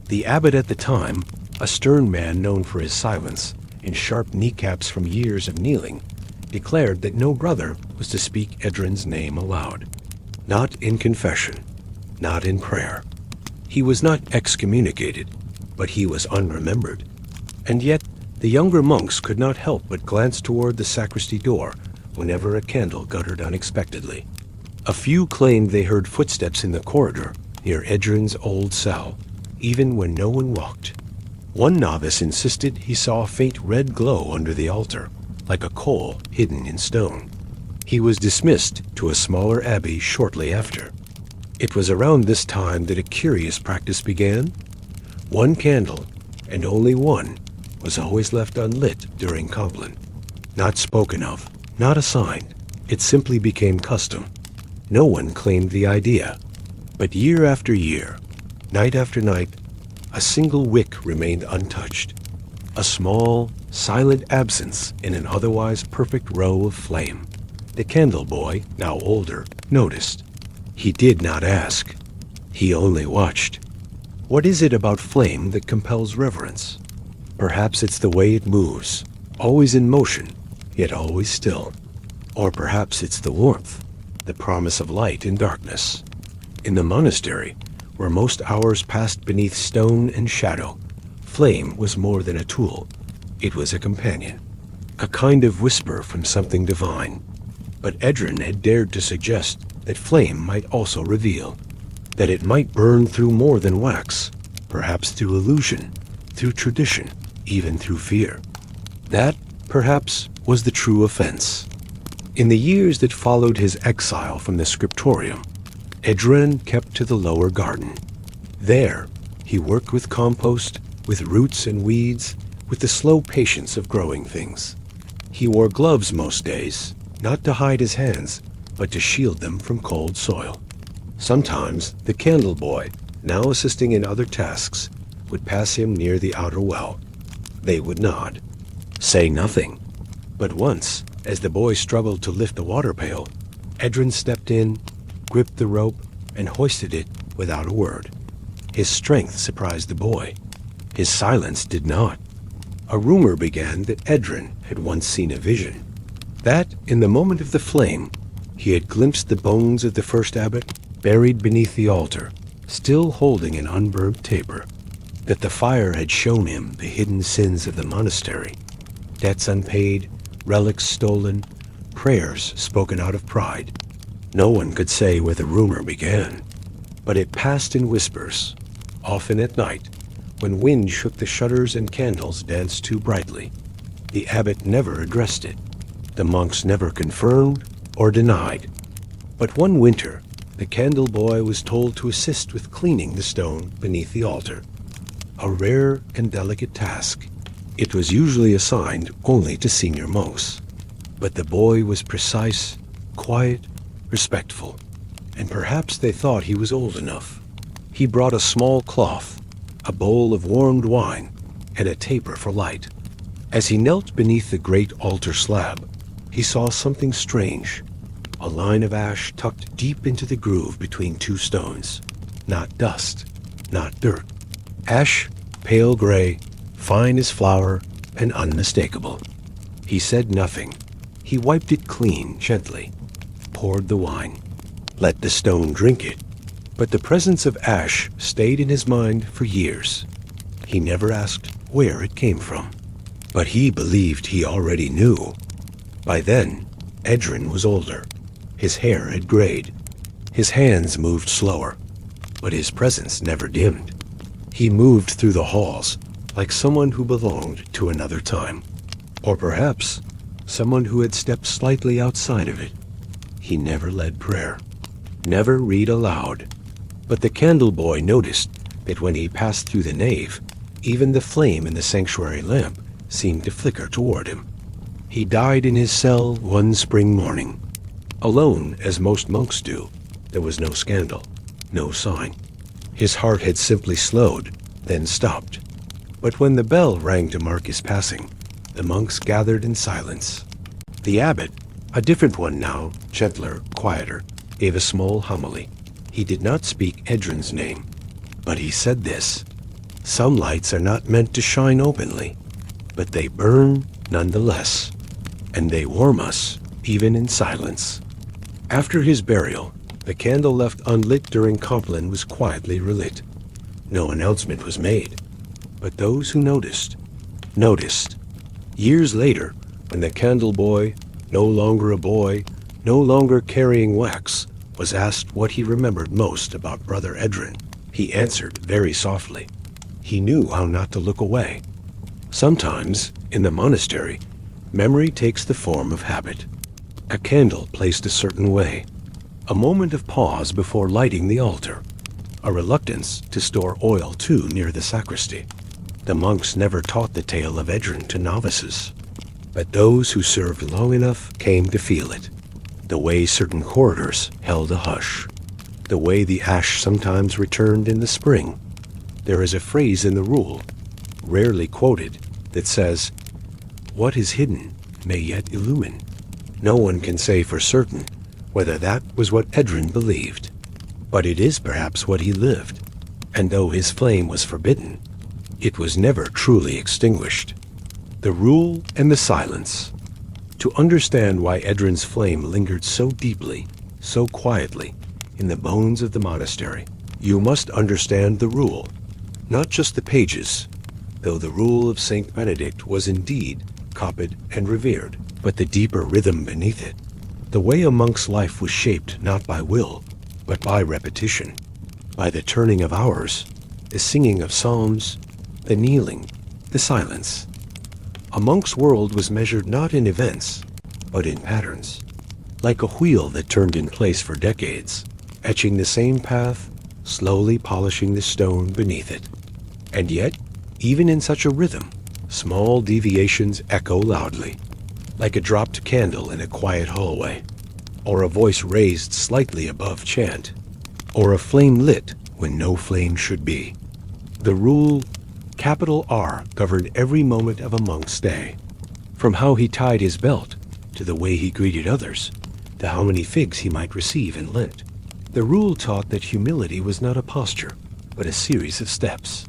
The abbot at the time, a stern man known for his silence and sharp kneecaps from years of kneeling, declared that no brother was to speak Edrin's name aloud. Not in confession, not in prayer. He was not excommunicated, but he was unremembered. And yet, the younger monks could not help but glance toward the sacristy door whenever a candle guttered unexpectedly. A few claimed they heard footsteps in the corridor near Edrin's old cell, even when no one walked. One novice insisted he saw a faint red glow under the altar, like a coal hidden in stone. He was dismissed to a smaller abbey shortly after. It was around this time that a curious practice began. One candle, and only one, was always left unlit during Compline. Not spoken of, not assigned. It simply became custom. No one claimed the idea. But year after year, night after night, a single wick remained untouched. A small, silent absence in an otherwise perfect row of flame. The candle boy, now older, noticed. He did not ask. He only watched. What is it about flame that compels reverence? Perhaps it's the way it moves, always in motion, yet always still. Or perhaps it's the warmth, the promise of light in darkness. In the monastery, where most hours passed beneath stone and shadow, flame was more than a tool. It was a companion, a kind of whisper from something divine. But Edrin had dared to suggest that flame might also reveal, that it might burn through more than wax, perhaps through illusion, through tradition, even through fear. That, perhaps, was the true offense. In the years that followed his exile from the scriptorium, Edren kept to the lower garden. There, he worked with compost, with roots and weeds, with the slow patience of growing things. He wore gloves most days, not to hide his hands, but to shield them from cold soil. Sometimes the candle boy, now assisting in other tasks, would pass him near the outer well. They would nod, say nothing. But once, as the boy struggled to lift the water pail, Edren stepped in, gripped the rope, and hoisted it without a word. His strength surprised the boy. His silence did not. A rumor began that Edren had once seen a vision. That, in the moment of the flame, he had glimpsed the bones of the first abbot buried beneath the altar, still holding an unburnt taper. That the fire had shown him the hidden sins of the monastery, debts unpaid, relics stolen, prayers spoken out of pride. No one could say where the rumor began, but it passed in whispers, often at night, when wind shook the shutters and candles danced too brightly. The abbot never addressed it. The monks never confirmed or denied. But one winter, the candle boy was told to assist with cleaning the stone beneath the altar. A rare and delicate task. It was usually assigned only to senior monks. But the boy was precise, quiet, respectful, and perhaps they thought he was old enough. He brought a small cloth, a bowl of warmed wine, and a taper for light. As he knelt beneath the great altar slab, he saw something strange. A line of ash tucked deep into the groove between two stones. Not dust, not dirt. Ash, pale gray, fine as flour, and unmistakable. He said nothing. He wiped it clean, gently, poured the wine, let the stone drink it. But the presence of ash stayed in his mind for years. He never asked where it came from. But he believed he already knew. By then, Edren was older. His hair had grayed. His hands moved slower, but his presence never dimmed. He moved through the halls like someone who belonged to another time. Or perhaps someone who had stepped slightly outside of it. He never led prayer, never read aloud. But the candle boy noticed that when he passed through the nave, even the flame in the sanctuary lamp seemed to flicker toward him. He died in his cell one spring morning. Alone, as most monks do, there was no scandal, no sign. His heart had simply slowed, then stopped. But when the bell rang to mark his passing, the monks gathered in silence. The abbot, a different one now, gentler, quieter, gave a small homily. He did not speak Edren's name, but he said this: "Some lights are not meant to shine openly, but they burn nonetheless, and they warm us even in silence." After his burial, the candle left unlit during Compline was quietly relit. No announcement was made, but those who noticed, noticed. Years later, when the candle boy, no longer a boy, no longer carrying wax, was asked what he remembered most about Brother Edren, he answered very softly. He knew how not to look away. Sometimes, in the monastery, memory takes the form of habit. A candle placed a certain way, a moment of pause before lighting the altar, a reluctance to store oil too near the sacristy. The monks never taught the tale of Edren to novices, but those who served long enough came to feel it. The way certain corridors held a hush, the way the ash sometimes returned in the spring. There is a phrase in the rule, rarely quoted, that says, "What is hidden may yet illumine." No one can say for certain whether that was what Edren believed, but it is perhaps what he lived, and though his flame was forbidden, it was never truly extinguished. The rule and the silence. To understand why Edren's flame lingered so deeply, so quietly, in the bones of the monastery, you must understand the rule, not just the pages, though the rule of Saint Benedict was indeed copied and revered, but the deeper rhythm beneath it, the way a monk's life was shaped not by will, but by repetition, by the turning of hours, the singing of psalms, the kneeling, the silence. A monk's world was measured not in events, but in patterns. like a wheel that turned in place for decades, etching the same path, slowly polishing the stone beneath it. And yet, even in such a rhythm, small deviations echo loudly, like a dropped candle in a quiet hallway, or a voice raised slightly above chant, or a flame lit when no flame should be. The rule, capital R, governed every moment of a monk's day, from how he tied his belt, to the way he greeted others, to how many figs he might receive in Lent. The rule taught that humility was not a posture, but a series of steps.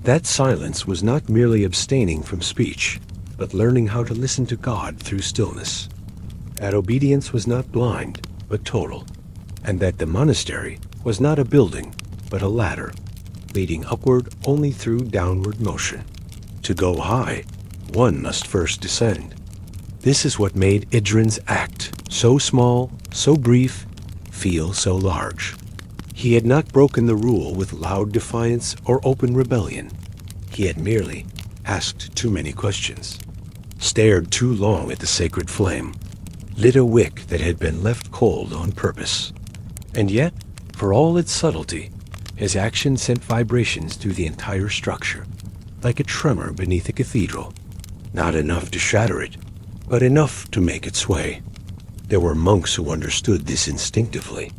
That silence was not merely abstaining from speech, but learning how to listen to God through stillness. That obedience was not blind, but total, and that the monastery was not a building, but a ladder, leading upward only through downward motion. To go high, one must first descend. This is what made Idrin's act, so small, so brief, feel so large. He had not broken the rule with loud defiance or open rebellion. He had merely asked too many questions, stared too long at the sacred flame, lit a wick that had been left cold on purpose. And yet, for all its subtlety, his action sent vibrations through the entire structure, like a tremor beneath a cathedral. Not enough to shatter it, but enough to make it sway. There were monks who understood this instinctively,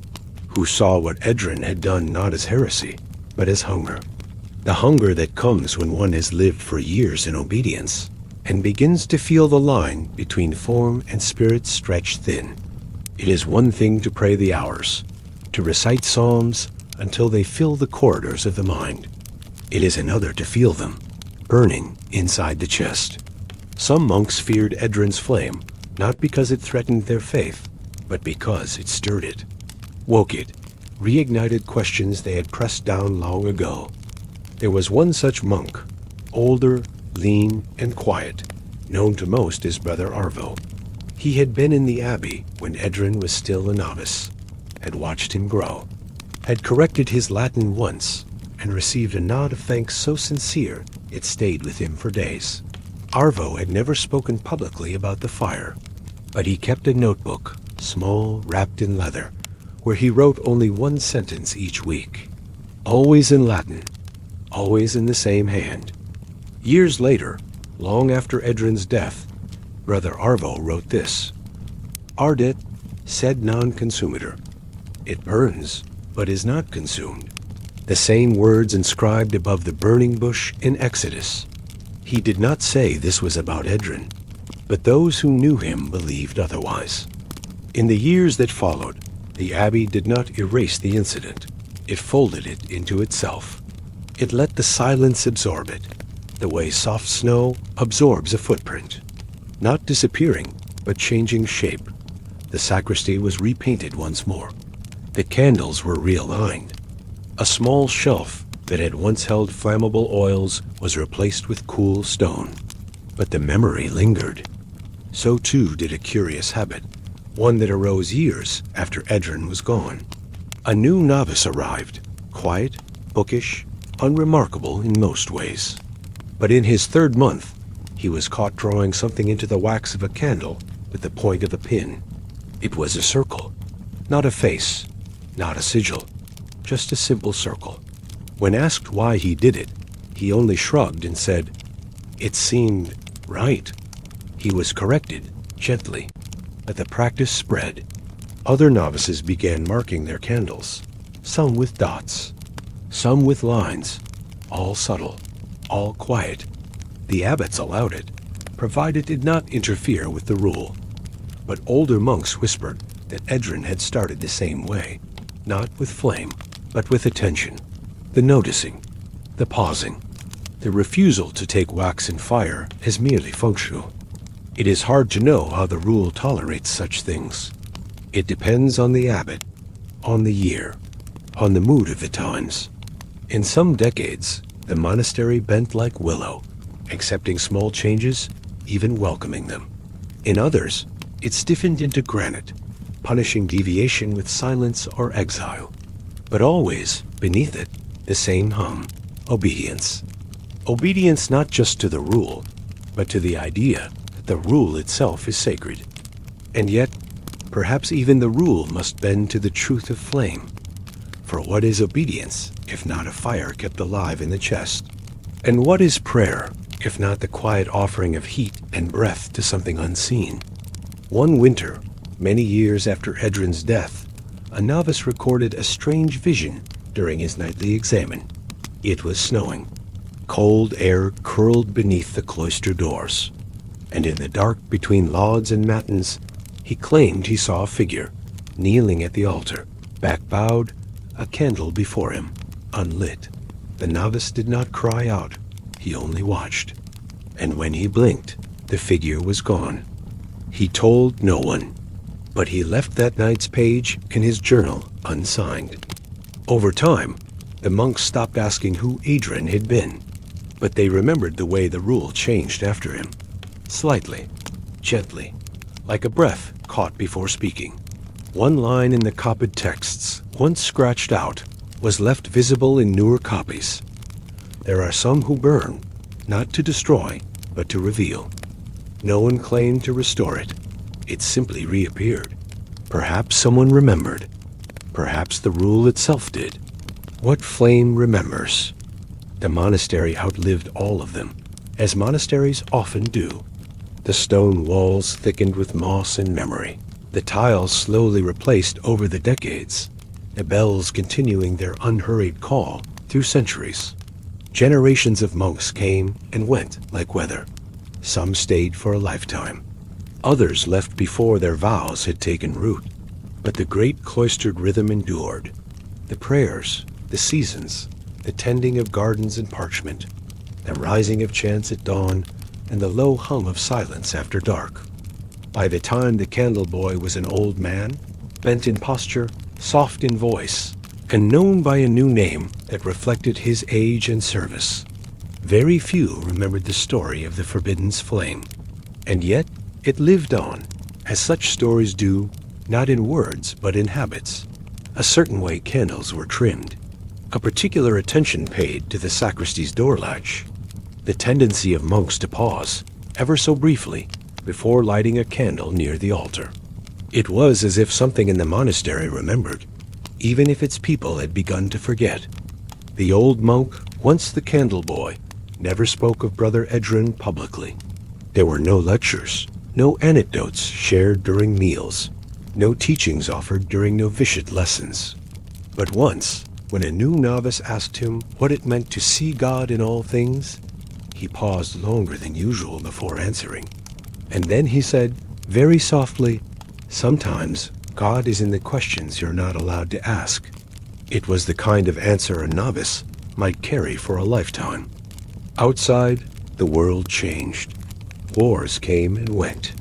who saw what Edrin had done not as heresy, but as hunger. The hunger that comes when one has lived for years in obedience, and begins to feel the line between form and spirit stretched thin. It is one thing to pray the hours, to recite psalms until they fill the corridors of the mind. It is another to feel them, burning inside the chest. Some monks feared Edrin's flame, not because it threatened their faith, but because it stirred it, woke it, reignited questions they had pressed down long ago. There was one such monk, older, lean, and quiet, known to most as Brother Arvo. He had been in the abbey when Edrin was still a novice, had watched him grow, had corrected his Latin once, and received a nod of thanks so sincere it stayed with him for days. Arvo had never spoken publicly about the fire, but he kept a notebook, small, wrapped in leather, where he wrote only one sentence each week, always in Latin, always in the same hand. Years later, long after Edrin's death, Brother Arvo wrote this: Ardet sed non consumitur. It burns, but is not consumed. The same words inscribed above the burning bush in Exodus. He did not say this was about Edrin, but those who knew him believed otherwise. In the years that followed, the abbey did not erase the incident. It folded it into itself. It let the silence absorb it, the way soft snow absorbs a footprint. Not disappearing, but changing shape. The sacristy was repainted once more. The candles were realigned. A small shelf that had once held flammable oils was replaced with cool stone. But the memory lingered. So too did a curious habit, one that arose years after Edrin was gone. A new novice arrived, quiet, bookish, unremarkable in most ways. But in his third month, he was caught drawing something into the wax of a candle with the point of a pin. It was a circle, not a face, not a sigil, just a simple circle. When asked why he did it, he only shrugged and said, "It seemed right." He was corrected, gently, but the practice spread. Other novices began marking their candles, some with dots, some with lines, all subtle, all quiet. The abbots allowed it, provided it did not interfere with the rule. But older monks whispered that Edrin had started the same way, not with flame, but with attention, the noticing, the pausing, the refusal to take wax and fire as merely functional. It is hard to know how the rule tolerates such things. It depends on the abbot, on the year, on the mood of the times. In some decades, the monastery bent like willow, accepting small changes, even welcoming them. In others, it stiffened into granite, punishing deviation with silence or exile. But always, beneath it, the same hum, obedience. Obedience not just to the rule, but to the idea that the rule itself is sacred. And yet, Perhaps even the rule must bend to the truth of flame. For what is obedience, if not a fire kept alive in the chest? And what is prayer, if not the quiet offering of heat and breath to something unseen? One winter, many years after Edrin's death, a novice recorded a strange vision during his nightly examen. It was snowing. Cold air curled beneath the cloister doors, and in the dark between lauds and matins, he claimed he saw a figure, kneeling at the altar, back bowed, a candle before him, unlit. The novice did not cry out, he only watched. And when he blinked, the figure was gone. He told no one, but he left that night's page in his journal unsigned. Over time, the monks stopped asking who Edrin had been, but they remembered the way the rule changed after him. Slightly, gently, like a breath caught before speaking. One line in the copied texts, once scratched out, was left visible in newer copies. There are some who burn, not to destroy, but to reveal. No one claimed to restore it. It simply reappeared. Perhaps someone remembered. Perhaps the rule itself did. What flame remembers? The monastery outlived all of them, as monasteries often do. The stone walls thickened with moss and memory, the tiles slowly replaced over the decades, the bells continuing their unhurried call through centuries. Generations of monks came and went like weather. Some stayed for a lifetime. Others left before their vows had taken root. But the great cloistered rhythm endured. The prayers, the seasons, the tending of gardens and parchment, the rising of chants at dawn, and the low hum of silence after dark. By the time the candle boy was an old man, bent in posture, soft in voice, and known by a new name that reflected his age and service, very few remembered the story of the Forbidden's flame. And yet it lived on, as such stories do, not in words but in habits. A certain way candles were trimmed, a particular attention paid to the sacristy's door latch, the tendency of monks to pause, ever so briefly, before lighting a candle near the altar. It was as if something in the monastery remembered, even if its people had begun to forget. The old monk, once the candle boy, never spoke of Brother Edrin publicly. There were no lectures, no anecdotes shared during meals, no teachings offered during novitiate lessons. But once, when a new novice asked him what it meant to see God in all things, he paused longer than usual before answering. And then he said, very softly, "Sometimes God is in the questions you're not allowed to ask." It was the kind of answer a novice might carry for a lifetime. Outside, the world changed. Wars came and went.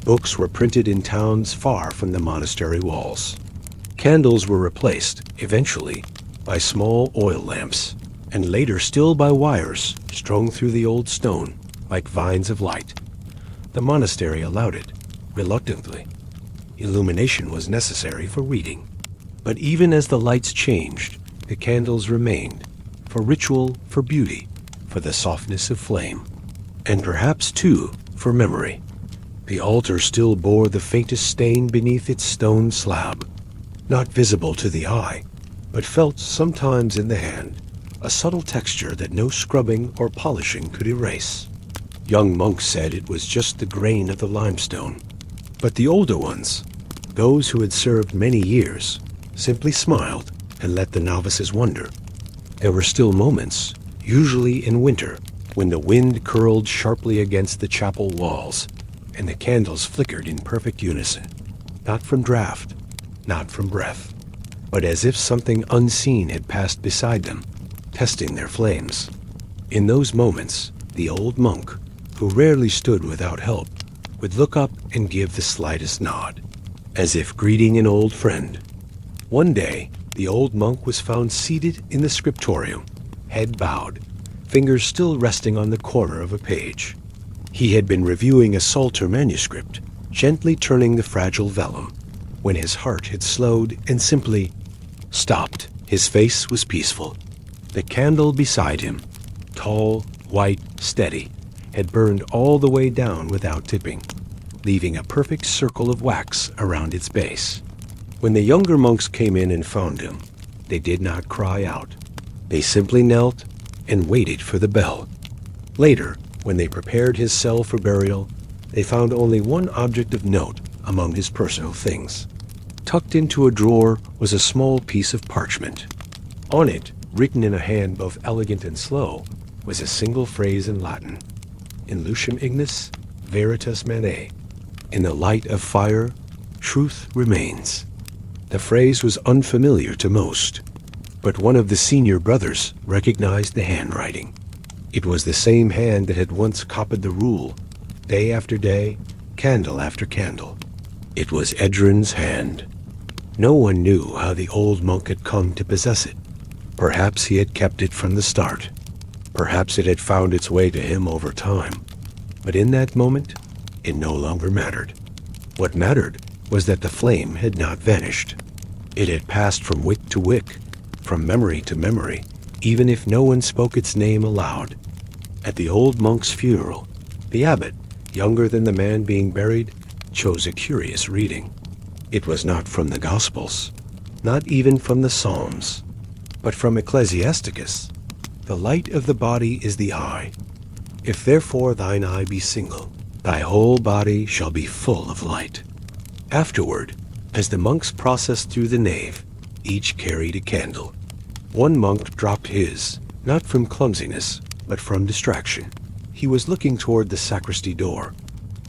Books were printed in towns far from the monastery walls. Candles were replaced, eventually, by small oil lamps, and later still by wires strung through the old stone like vines of light. The monastery allowed it, reluctantly. Illumination was necessary for reading. But even as the lights changed, the candles remained, for ritual, for beauty, for the softness of flame, and perhaps, too, for memory. The altar still bore the faintest stain beneath its stone slab, not visible to the eye, but felt sometimes in the hand, a subtle texture that no scrubbing or polishing could erase. Young monks said it was just the grain of the limestone, but the older ones, those who had served many years, simply smiled and let the novices wonder. There were still moments, usually in winter, when the wind curled sharply against the chapel walls, and the candles flickered in perfect unison, not from draught, not from breath, but as if something unseen had passed beside them, testing their flames. In those moments, the old monk, who rarely stood without help, would look up and give the slightest nod, as if greeting an old friend. One day, the old monk was found seated in the scriptorium, head bowed, fingers still resting on the corner of a page. He had been reviewing a Psalter manuscript, gently turning the fragile vellum, when his heart had slowed and simply stopped. His face was peaceful. The candle beside him, tall, white, steady, had burned all the way down without tipping. leaving a perfect circle of wax around its base. When the younger monks came in and found him, they did not cry out. They simply knelt and waited for the bell. Later, when they prepared his cell for burial, they found only one object of note among his personal things. Tucked into a drawer was a small piece of parchment. On it, written in a hand both elegant and slow, was a single phrase in Latin: In lucem ignis, veritas mane. In the light of fire, truth remains. The phrase was unfamiliar to most, but one of the senior brothers recognized the handwriting. It was the same hand that had once copied the rule, day after day, candle after candle. It was Edrin's hand. No one knew how the old monk had come to possess it. Perhaps he had kept it from the start. Perhaps it had found its way to him over time. But in that moment, it no longer mattered. What mattered was that the flame had not vanished. It had passed from wick to wick, from memory to memory, even if no one spoke its name aloud. At the old monk's funeral, the abbot, younger than the man being buried, chose a curious reading. It was not from the Gospels, not even from the Psalms, but from Ecclesiasticus. The light of the body is the eye. If therefore thine eye be single, thy whole body shall be full of light. Afterward, as the monks processed through the nave, each carried a candle. One monk dropped his, not from clumsiness, but from distraction. He was looking toward the sacristy door.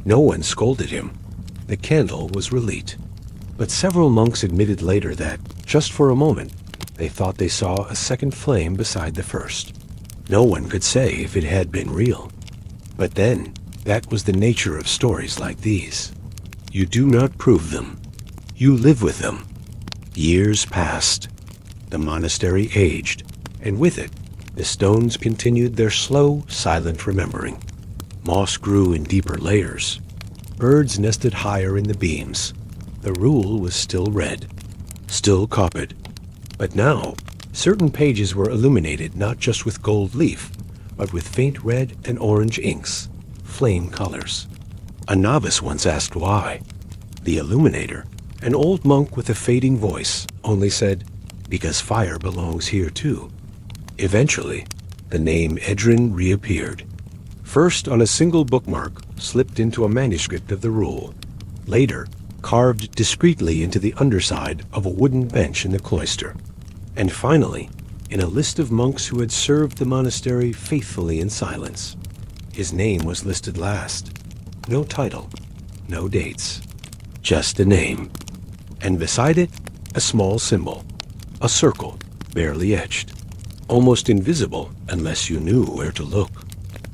No one scolded him. The candle was relit. But several monks admitted later that, just for a moment, they thought they saw a second flame beside the first. No one could say if it had been real. But then, that was the nature of stories like these. You do not prove them. You live with them. Years passed. The monastery aged, and with it, the stones continued their slow, silent remembering. Moss grew in deeper layers. Birds nested higher in the beams. The rule was still read, still copied. But now, certain pages were illuminated not just with gold leaf, but with faint red and orange inks, flame colors. A novice once asked why. The illuminator, an old monk with a fading voice, only said, "Because fire belongs here too." Eventually, the name Edrin reappeared. First on a single bookmark slipped into a manuscript of the rule. Later, carved discreetly into the underside of a wooden bench in the cloister. And finally, in a list of monks who had served the monastery faithfully in silence. His name was listed last. No title, no dates, just a name. And beside it, a small symbol, a circle, barely etched, almost invisible unless you knew where to look.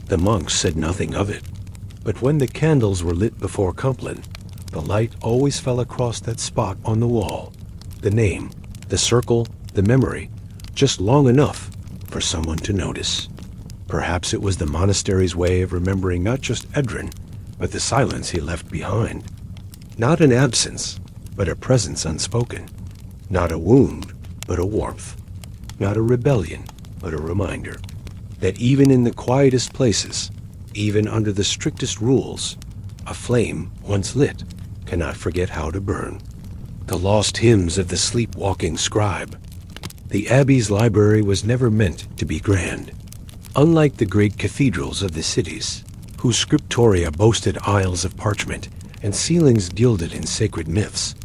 The monks said nothing of it, but when the candles were lit before Compline, the light always fell across that spot on the wall, the name, the circle, the memory, just long enough for someone to notice. Perhaps it was the monastery's way of remembering not just Edrin, but the silence he left behind. Not an absence, but a presence unspoken. Not a wound, but a warmth. Not a rebellion, but a reminder that even in the quietest places, even under the strictest rules, a flame once lit cannot forget how to burn. The lost hymns of the sleepwalking scribe. The abbey's library was never meant to be grand. Unlike the great cathedrals of the cities, whose scriptoria boasted aisles of parchment and ceilings gilded in sacred myths,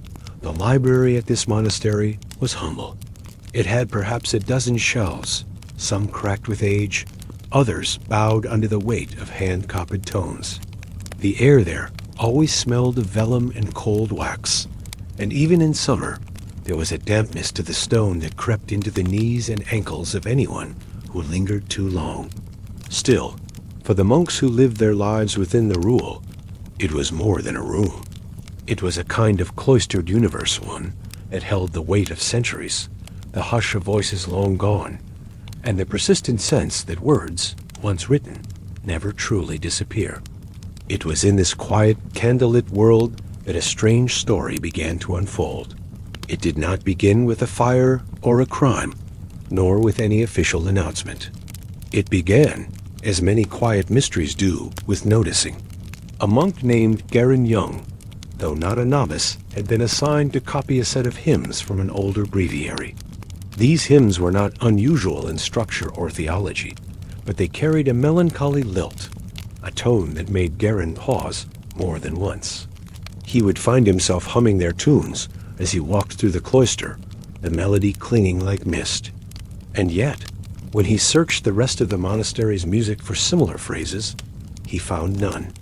the library at this monastery was humble. It had perhaps a dozen shelves, some cracked with age, others bowed under the weight of hand-copied tomes. The air there always smelled of vellum and cold wax, and even in summer, there was a dampness to the stone that crept into the knees and ankles of anyone who lingered too long. Still, for the monks who lived their lives within the rule, it was more than a room. It was a kind of cloistered universe, one that held the weight of centuries, the hush of voices long gone, and the persistent sense that words, once written, never truly disappear. It was in this quiet, candlelit world that a strange story began to unfold. It did not begin with a fire or a crime, nor with any official announcement. It began, as many quiet mysteries do, with noticing. A monk named Garin Young, though not a novice, had been assigned to copy a set of hymns from an older breviary. These hymns were not unusual in structure or theology, but they carried a melancholy lilt, a tone that made Garin pause more than once. He would find himself humming their tunes as he walked through the cloister, the melody clinging like mist. And yet, when he searched the rest of the monastery's music for similar phrases, he found none.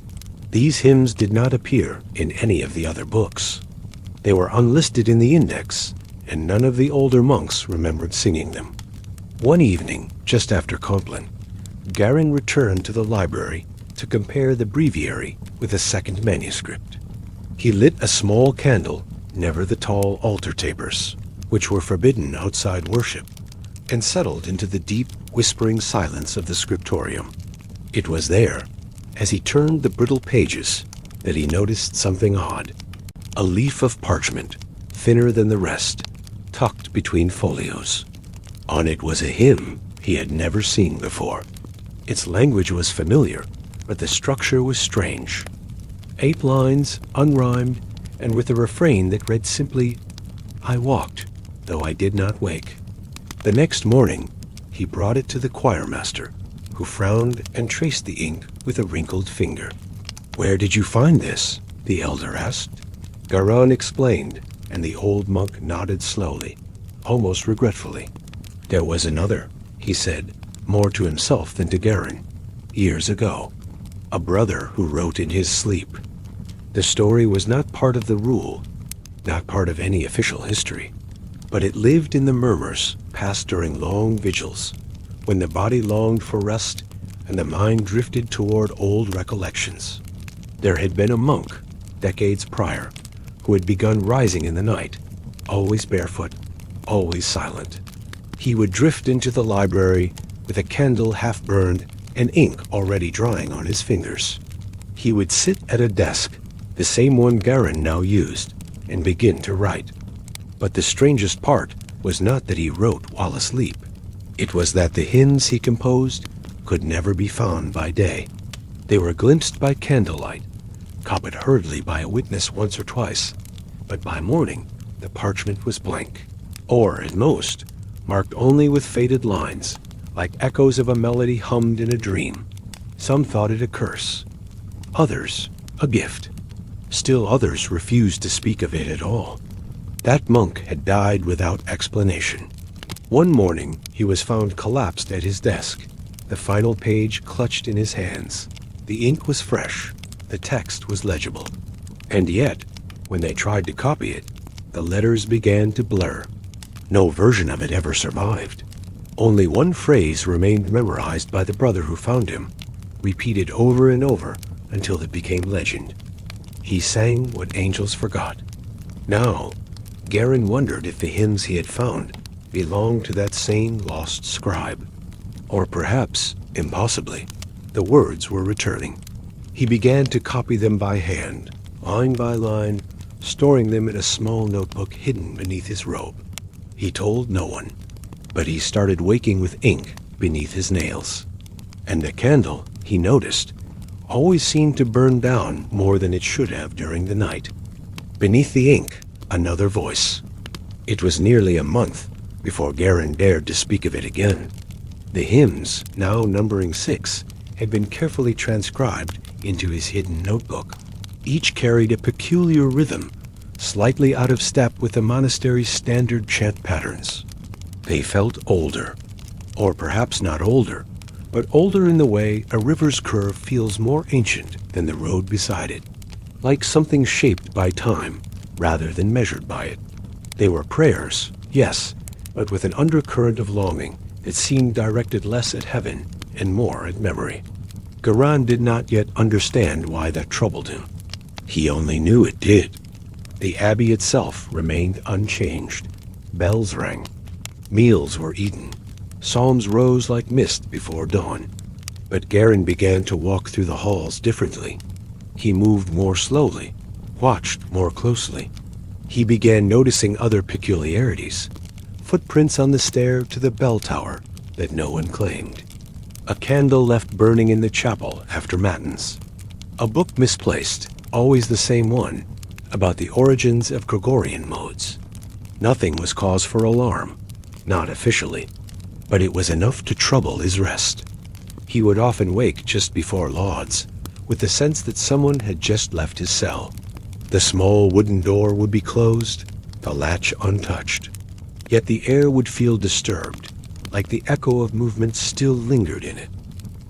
These hymns did not appear in any of the other books. They were unlisted in the index, and none of the older monks remembered singing them. One evening, just after Compline, Garin returned to the library to compare the breviary with a second manuscript. He lit a small candle, never the tall altar tapers, which were forbidden outside worship, and settled into the deep, whispering silence of the scriptorium. It was there, as he turned the brittle pages, that he noticed something odd. A leaf of parchment, thinner than the rest, tucked between folios. On it was a hymn he had never seen before. Its language was familiar, but the structure was strange. 8 lines, unrhymed, and with a refrain that read simply, "I walked, though I did not wake." The next morning, he brought it to the choirmaster, who frowned and traced the ink with a wrinkled finger. "Where did you find this?" the elder asked. Garin explained, and the old monk nodded slowly, almost regretfully. "There was another," he said, more to himself than to Garin. "Years ago, a brother who wrote in his sleep." The story was not part of the rule, not part of any official history, but it lived in the murmurs passed during long vigils, when the body longed for rest and the mind drifted toward old recollections. There had been a monk, decades prior, who had begun rising in the night, always barefoot, always silent. He would drift into the library with a candle half burned and ink already drying on his fingers. He would sit at a desk, the same one Garin now used, and begin to write. But the strangest part was not that he wrote while asleep. It was that the hymns he composed could never be found by day. They were glimpsed by candlelight, copied hurriedly by a witness once or twice, but by morning the parchment was blank, or at most, marked only with faded lines, like echoes of a melody hummed in a dream. Some thought it a curse, others a gift. Still others refused to speak of it at all. That monk had died without explanation. One morning he was found collapsed at his desk, the final page clutched in his hands. The ink was fresh, the text was legible. And yet, when they tried to copy it, the letters began to blur. No version of it ever survived. Only one phrase remained memorized by the brother who found him, repeated over and over until it became legend. He sang what angels forgot. Now, Garin wondered if the hymns he had found belonged to that same lost scribe. Or perhaps, impossibly, the words were returning. He began to copy them by hand, line by line, storing them in a small notebook hidden beneath his robe. He told no one, but he started waking with ink beneath his nails. And the candle, he noticed, always seemed to burn down more than it should have during the night. Beneath the ink, another voice. It was nearly a month before Garin dared to speak of it again. The hymns, now numbering 6, had been carefully transcribed into his hidden notebook. Each carried a peculiar rhythm, slightly out of step with the monastery's standard chant patterns. They felt older, or perhaps not older, but older in the way a river's curve feels more ancient than the road beside it, like something shaped by time rather than measured by it. They were prayers, yes, but with an undercurrent of longing that seemed directed less at heaven and more at memory. Garin did not yet understand why that troubled him. He only knew it did. The abbey itself remained unchanged. Bells rang. Meals were eaten. Psalms rose like mist before dawn. But Garin began to walk through the halls differently. He moved more slowly, watched more closely. He began noticing other peculiarities. Footprints on the stair to the bell tower that no one claimed. A candle left burning in the chapel after matins. A book misplaced, always the same one, about the origins of Gregorian modes. Nothing was cause for alarm, not officially, but it was enough to trouble his rest. He would often wake just before lauds, with the sense that someone had just left his cell. The small wooden door would be closed, the latch untouched. Yet the air would feel disturbed, like the echo of movement still lingered in it.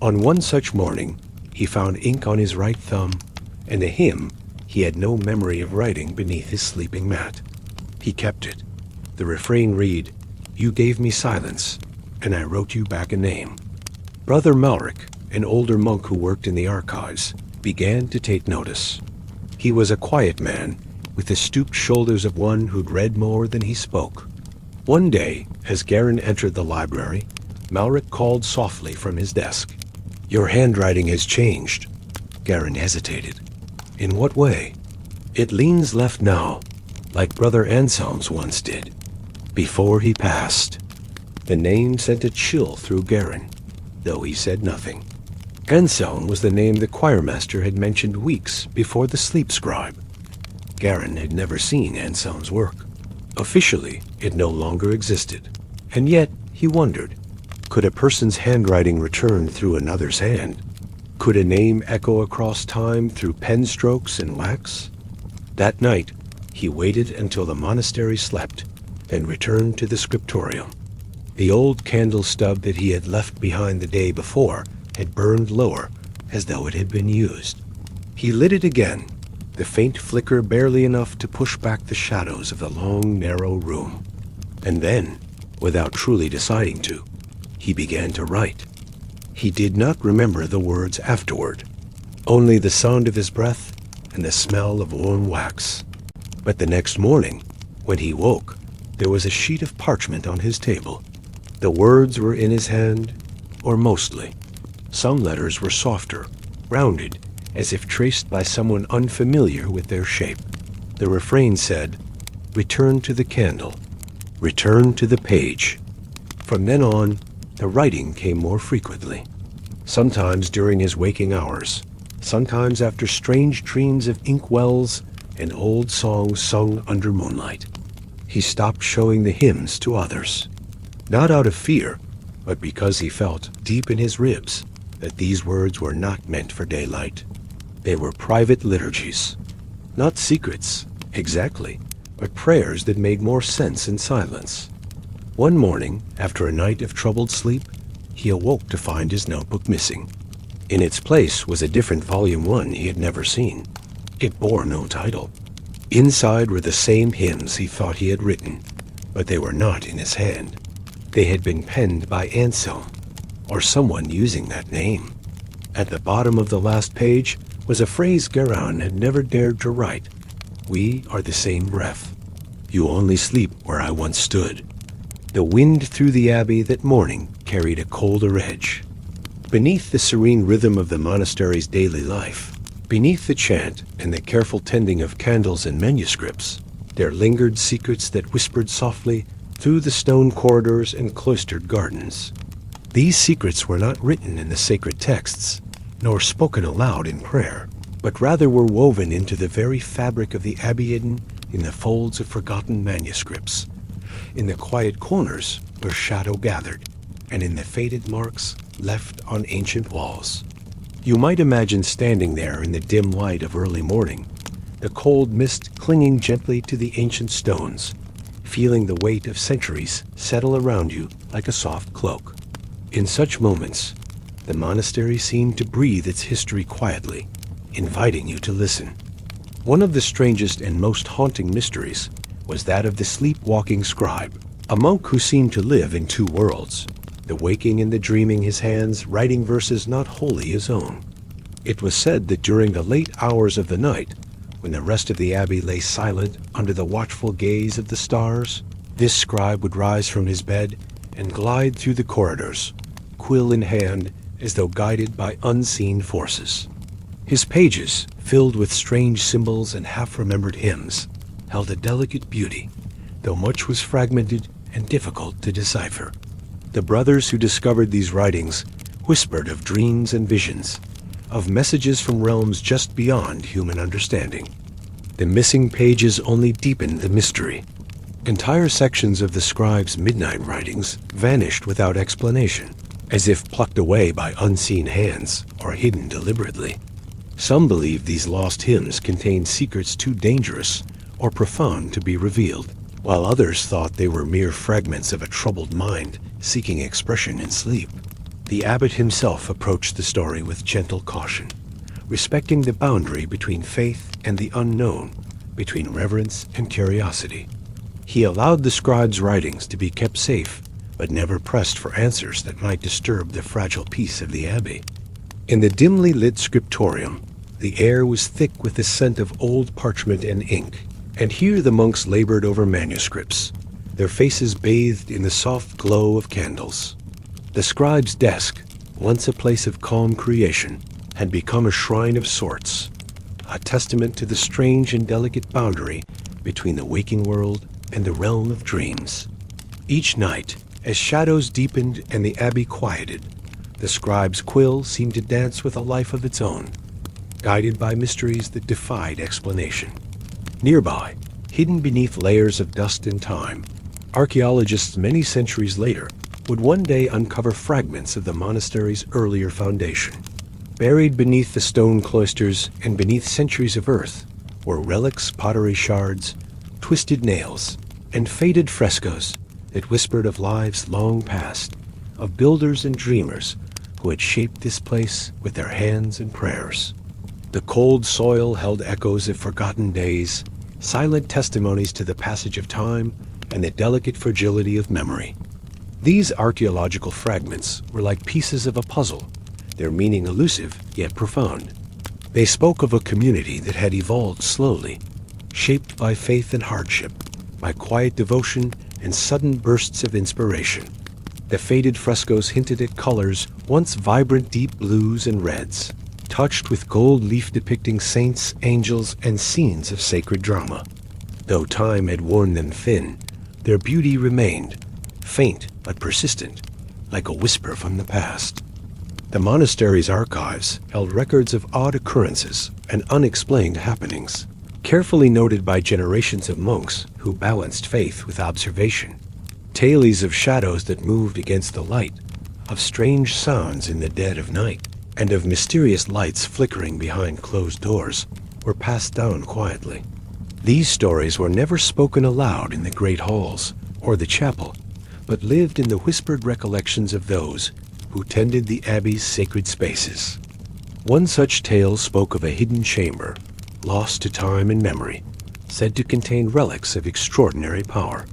On one such morning, he found ink on his right thumb, and a hymn he had no memory of writing beneath his sleeping mat. He kept it. The refrain read, "You gave me silence, and I wrote you back a name." Brother Malric, an older monk who worked in the archives, began to take notice. He was a quiet man, with the stooped shoulders of one who'd read more than he spoke. One day, as Garin entered the library, Malric called softly from his desk. "Your handwriting has changed." Garin hesitated. "In what way?" "It leans left now, like Brother Anselm's once did, before he passed." The name sent a chill through Garin, though he said nothing. Anselm was the name the choirmaster had mentioned weeks before the sleep scribe. Garin had never seen Anselm's work. Officially, it no longer existed. And yet, he wondered, could a person's handwriting return through another's hand? Could a name echo across time through pen strokes and wax? That night, he waited until the monastery slept and returned to the scriptorium. The old candle stub that he had left behind the day before had burned lower, as though it had been used. He lit it again, the faint flicker barely enough to push back the shadows of the long, narrow room. And then, without truly deciding to, he began to write. He did not remember the words afterward, only the sound of his breath and the smell of warm wax. But the next morning, when he woke, there was a sheet of parchment on his table. The words were in his hand, or mostly. Some letters were softer, rounded, as if traced by someone unfamiliar with their shape. The refrain said, "Return to the candle. Return to the page." From then on, the writing came more frequently. Sometimes during his waking hours, sometimes after strange dreams of inkwells and old songs sung under moonlight. He stopped showing the hymns to others, not out of fear, but because he felt deep in his ribs that these words were not meant for daylight. They were private liturgies, not secrets, exactly, but prayers that made more sense in silence. One morning, after a night of troubled sleep, he awoke to find his notebook missing. In its place was a different volume 1 he had never seen. It bore no title. Inside were the same hymns he thought he had written, but they were not in his hand. They had been penned by Anselm, or someone using that name. At the bottom of the last page was a phrase Garin had never dared to write. "We are the same breath. You only sleep where I once stood." The wind through the abbey that morning carried a colder edge. Beneath the serene rhythm of the monastery's daily life, beneath the chant and the careful tending of candles and manuscripts, there lingered secrets that whispered softly through the stone corridors and cloistered gardens. These secrets were not written in the sacred texts, nor spoken aloud in prayer, but rather were woven into the very fabric of the abbey, hidden in the folds of forgotten manuscripts, in the quiet corners where shadow gathered, and in the faded marks left on ancient walls. You might imagine standing there in the dim light of early morning, the cold mist clinging gently to the ancient stones, feeling the weight of centuries settle around you like a soft cloak. In such moments, the monastery seemed to breathe its history quietly, inviting you to listen. One of the strangest and most haunting mysteries was that of the sleepwalking scribe, a monk who seemed to live in two worlds, the waking and the dreaming, his hands writing verses not wholly his own. It was said that during the late hours of the night, when the rest of the abbey lay silent under the watchful gaze of the stars, this scribe would rise from his bed and glide through the corridors, quill in hand, as though guided by unseen forces. His pages, filled with strange symbols and half-remembered hymns, held a delicate beauty, though much was fragmented and difficult to decipher. The brothers who discovered these writings whispered of dreams and visions, of messages from realms just beyond human understanding. The missing pages only deepened the mystery. Entire sections of the Scribe's midnight writings vanished without explanation, as if plucked away by unseen hands or hidden deliberately. Some believed these lost hymns contained secrets too dangerous or profound to be revealed, while others thought they were mere fragments of a troubled mind seeking expression in sleep. The abbot himself approached the story with gentle caution, respecting the boundary between faith and the unknown, between reverence and curiosity. He allowed the scribe's writings to be kept safe, but never pressed for answers that might disturb the fragile peace of the abbey. In the dimly lit scriptorium, the air was thick with the scent of old parchment and ink, and here the monks labored over manuscripts, their faces bathed in the soft glow of candles. The scribe's desk, once a place of calm creation, had become a shrine of sorts, a testament to the strange and delicate boundary between the waking world and the realm of dreams. Each night, as shadows deepened and the abbey quieted, the scribe's quill seemed to dance with a life of its own, guided by mysteries that defied explanation. Nearby, hidden beneath layers of dust and time, archaeologists many centuries later would one day uncover fragments of the monastery's earlier foundation. Buried beneath the stone cloisters and beneath centuries of earth were relics, pottery shards, twisted nails, and faded frescoes that whispered of lives long past, of builders and dreamers who had shaped this place with their hands and prayers. The cold soil held echoes of forgotten days, silent testimonies to the passage of time and the delicate fragility of memory. These archaeological fragments were like pieces of a puzzle, their meaning elusive yet profound. They spoke of a community that had evolved slowly, shaped by faith and hardship, by quiet devotion and sudden bursts of inspiration. The faded frescoes hinted at colors once vibrant deep blues and reds, touched with gold leaf depicting saints, angels, and scenes of sacred drama. Though time had worn them thin, their beauty remained, faint but persistent, like a whisper from the past. The monastery's archives held records of odd occurrences and unexplained happenings, carefully noted by generations of monks who balanced faith with observation. Tales of shadows that moved against the light, of strange sounds in the dead of night, and of mysterious lights flickering behind closed doors were passed down quietly. These stories were never spoken aloud in the great halls or the chapel, but lived in the whispered recollections of those who tended the abbey's sacred spaces. One such tale spoke of a hidden chamber, lost to time and memory, said to contain relics of extraordinary power.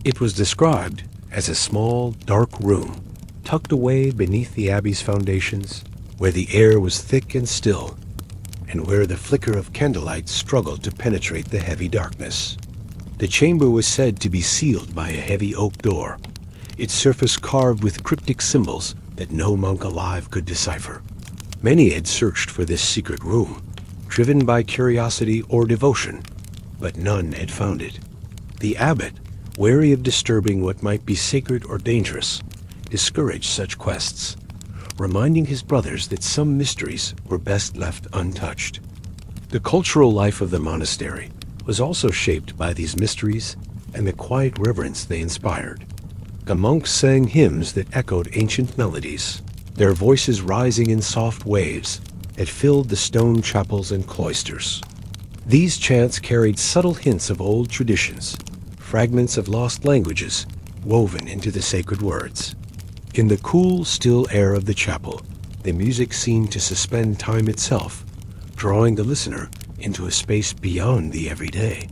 It was described as a small, dark room, tucked away beneath the abbey's foundations, where the air was thick and still, and where the flicker of candlelight struggled to penetrate the heavy darkness. The chamber was said to be sealed by a heavy oak door, its surface carved with cryptic symbols that no monk alive could decipher. Many had searched for this secret room, driven by curiosity or devotion, but none had found it. The abbot, wary of disturbing what might be sacred or dangerous, discouraged such quests, reminding his brothers that some mysteries were best left untouched. The cultural life of the monastery was also shaped by these mysteries and the quiet reverence they inspired. The monks sang hymns that echoed ancient melodies, their voices rising in soft waves that filled the stone chapels and cloisters. These chants carried subtle hints of old traditions, fragments of lost languages woven into the sacred words. In the cool, still air of the chapel, the music seemed to suspend time itself, drawing the listener into a space beyond the everyday.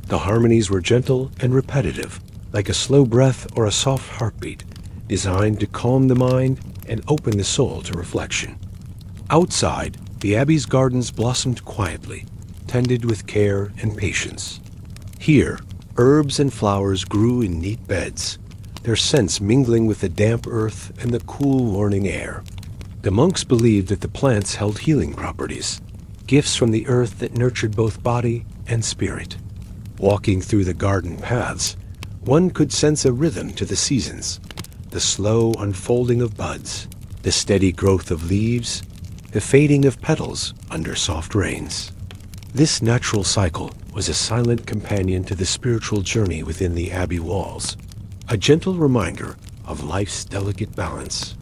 The harmonies were gentle and repetitive, like a slow breath or a soft heartbeat, designed to calm the mind and open the soul to reflection. Outside, the abbey's gardens blossomed quietly, tended with care and patience. Here, herbs and flowers grew in neat beds, their scents mingling with the damp earth and the cool morning air. The monks believed that the plants held healing properties, gifts from the earth that nurtured both body and spirit. Walking through the garden paths, one could sense a rhythm to the seasons, the slow unfolding of buds, the steady growth of leaves, the fading of petals under soft rains. This natural cycle was a silent companion to the spiritual journey within the abbey walls, a gentle reminder of life's delicate balance.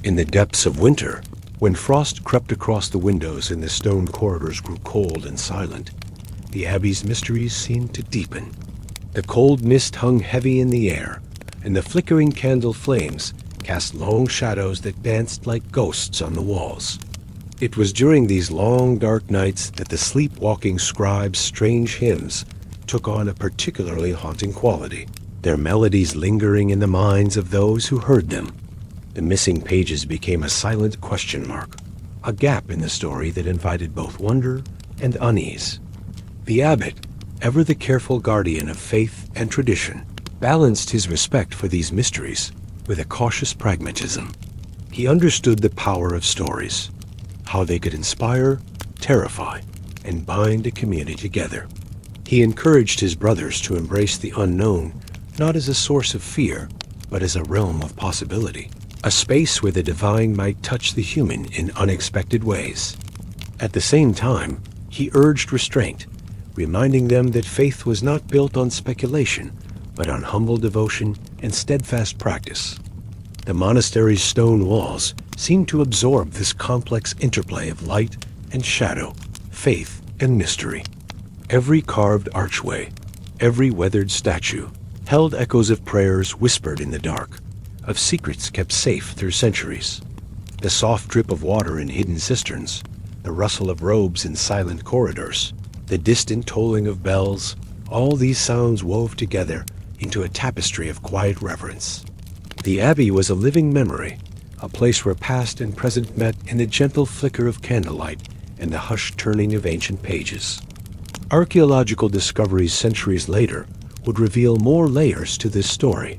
In the depths of winter, when frost crept across the windows and the stone corridors grew cold and silent, the abbey's mysteries seemed to deepen. The cold mist hung heavy in the air, and the flickering candle flames cast long shadows that danced like ghosts on the walls. It was during these long, dark nights that the sleepwalking scribes' strange hymns took on a particularly haunting quality, their melodies lingering in the minds of those who heard them. The missing pages became a silent question mark, a gap in the story that invited both wonder and unease. The abbot, ever the careful guardian of faith and tradition, balanced his respect for these mysteries with a cautious pragmatism. He understood the power of stories, how they could inspire, terrify, and bind a community together. He encouraged his brothers to embrace the unknown, not as a source of fear, but as a realm of possibility, a space where the divine might touch the human in unexpected ways. At the same time, he urged restraint, reminding them that faith was not built on speculation, but on humble devotion and steadfast practice. The monastery's stone walls seemed to absorb this complex interplay of light and shadow, faith and mystery. Every carved archway, every weathered statue, held echoes of prayers whispered in the dark, of secrets kept safe through centuries. The soft drip of water in hidden cisterns, the rustle of robes in silent corridors, the distant tolling of bells, all these sounds wove together into a tapestry of quiet reverence. The abbey was a living memory, a place where past and present met in the gentle flicker of candlelight and the hushed turning of ancient pages. Archaeological discoveries centuries later would reveal more layers to this story.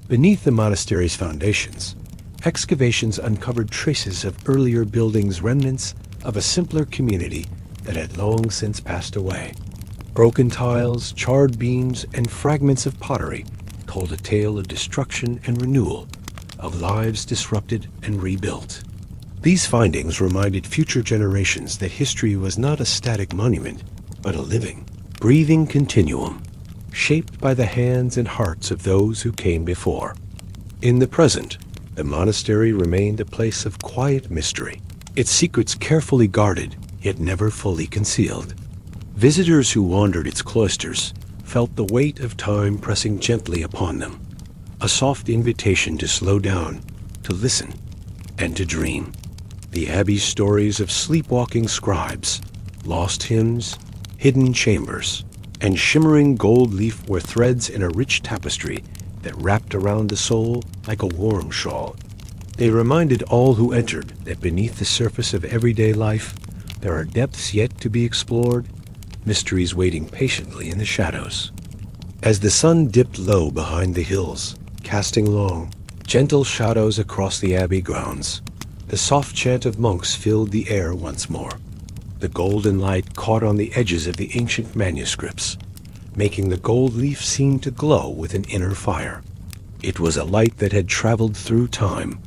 Beneath the monastery's foundations, excavations uncovered traces of earlier buildings, remnants of a simpler community that had long since passed away. Broken tiles, charred beams, and fragments of pottery told a tale of destruction and renewal, of lives disrupted and rebuilt. These findings reminded future generations that history was not a static monument, but a living, breathing continuum, shaped by the hands and hearts of those who came before. In the present, the monastery remained a place of quiet mystery, its secrets carefully guarded, yet never fully concealed. Visitors who wandered its cloisters felt the weight of time pressing gently upon them, a soft invitation to slow down, to listen, and to dream. The abbey's stories of sleepwalking scribes, lost hymns, hidden chambers, and shimmering gold leaf were threads in a rich tapestry that wrapped around the soul like a warm shawl. They reminded all who entered that beneath the surface of everyday life, there are depths yet to be explored, mysteries waiting patiently in the shadows. As the sun dipped low behind the hills, casting long, gentle shadows across the abbey grounds, the soft chant of monks filled the air once more. The golden light caught on the edges of the ancient manuscripts, making the gold leaf seem to glow with an inner fire. It was a light that had traveled through time,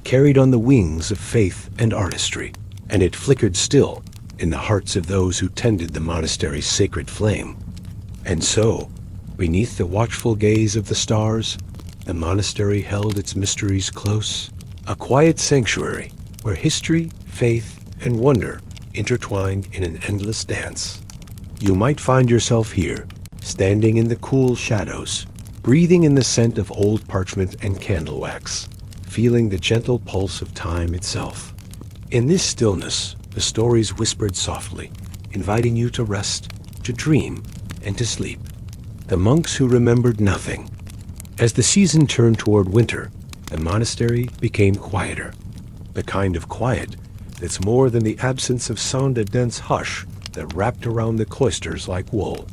carried on the wings of faith and artistry, and it flickered still in the hearts of those who tended the monastery's sacred flame. And so, beneath the watchful gaze of the stars, the monastery held its mysteries close, a quiet sanctuary where history, faith, and wonder intertwined in an endless dance. You might find yourself here, standing in the cool shadows, breathing in the scent of old parchment and candle wax, feeling the gentle pulse of time itself. In this stillness, the stories whispered softly, inviting you to rest, to dream, and to sleep. The monks who remembered nothing. As the season turned toward winter, the monastery became quieter, the kind of quiet that's more than the absence of sound, a dense hush that wrapped around the cloisters like wool.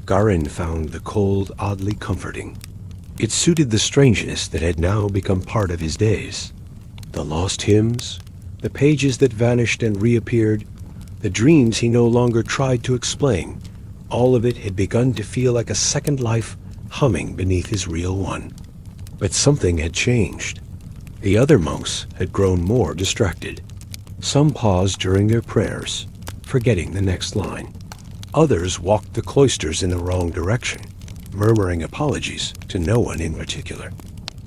Garin found the cold oddly comforting. It suited the strangeness that had now become part of his days. The lost hymns, the pages that vanished and reappeared, the dreams he no longer tried to explain, all of it had begun to feel like a second life humming beneath his real one. But something had changed. The other monks had grown more distracted. Some paused during their prayers, forgetting the next line. Others walked the cloisters in the wrong direction, murmuring apologies to no one in particular.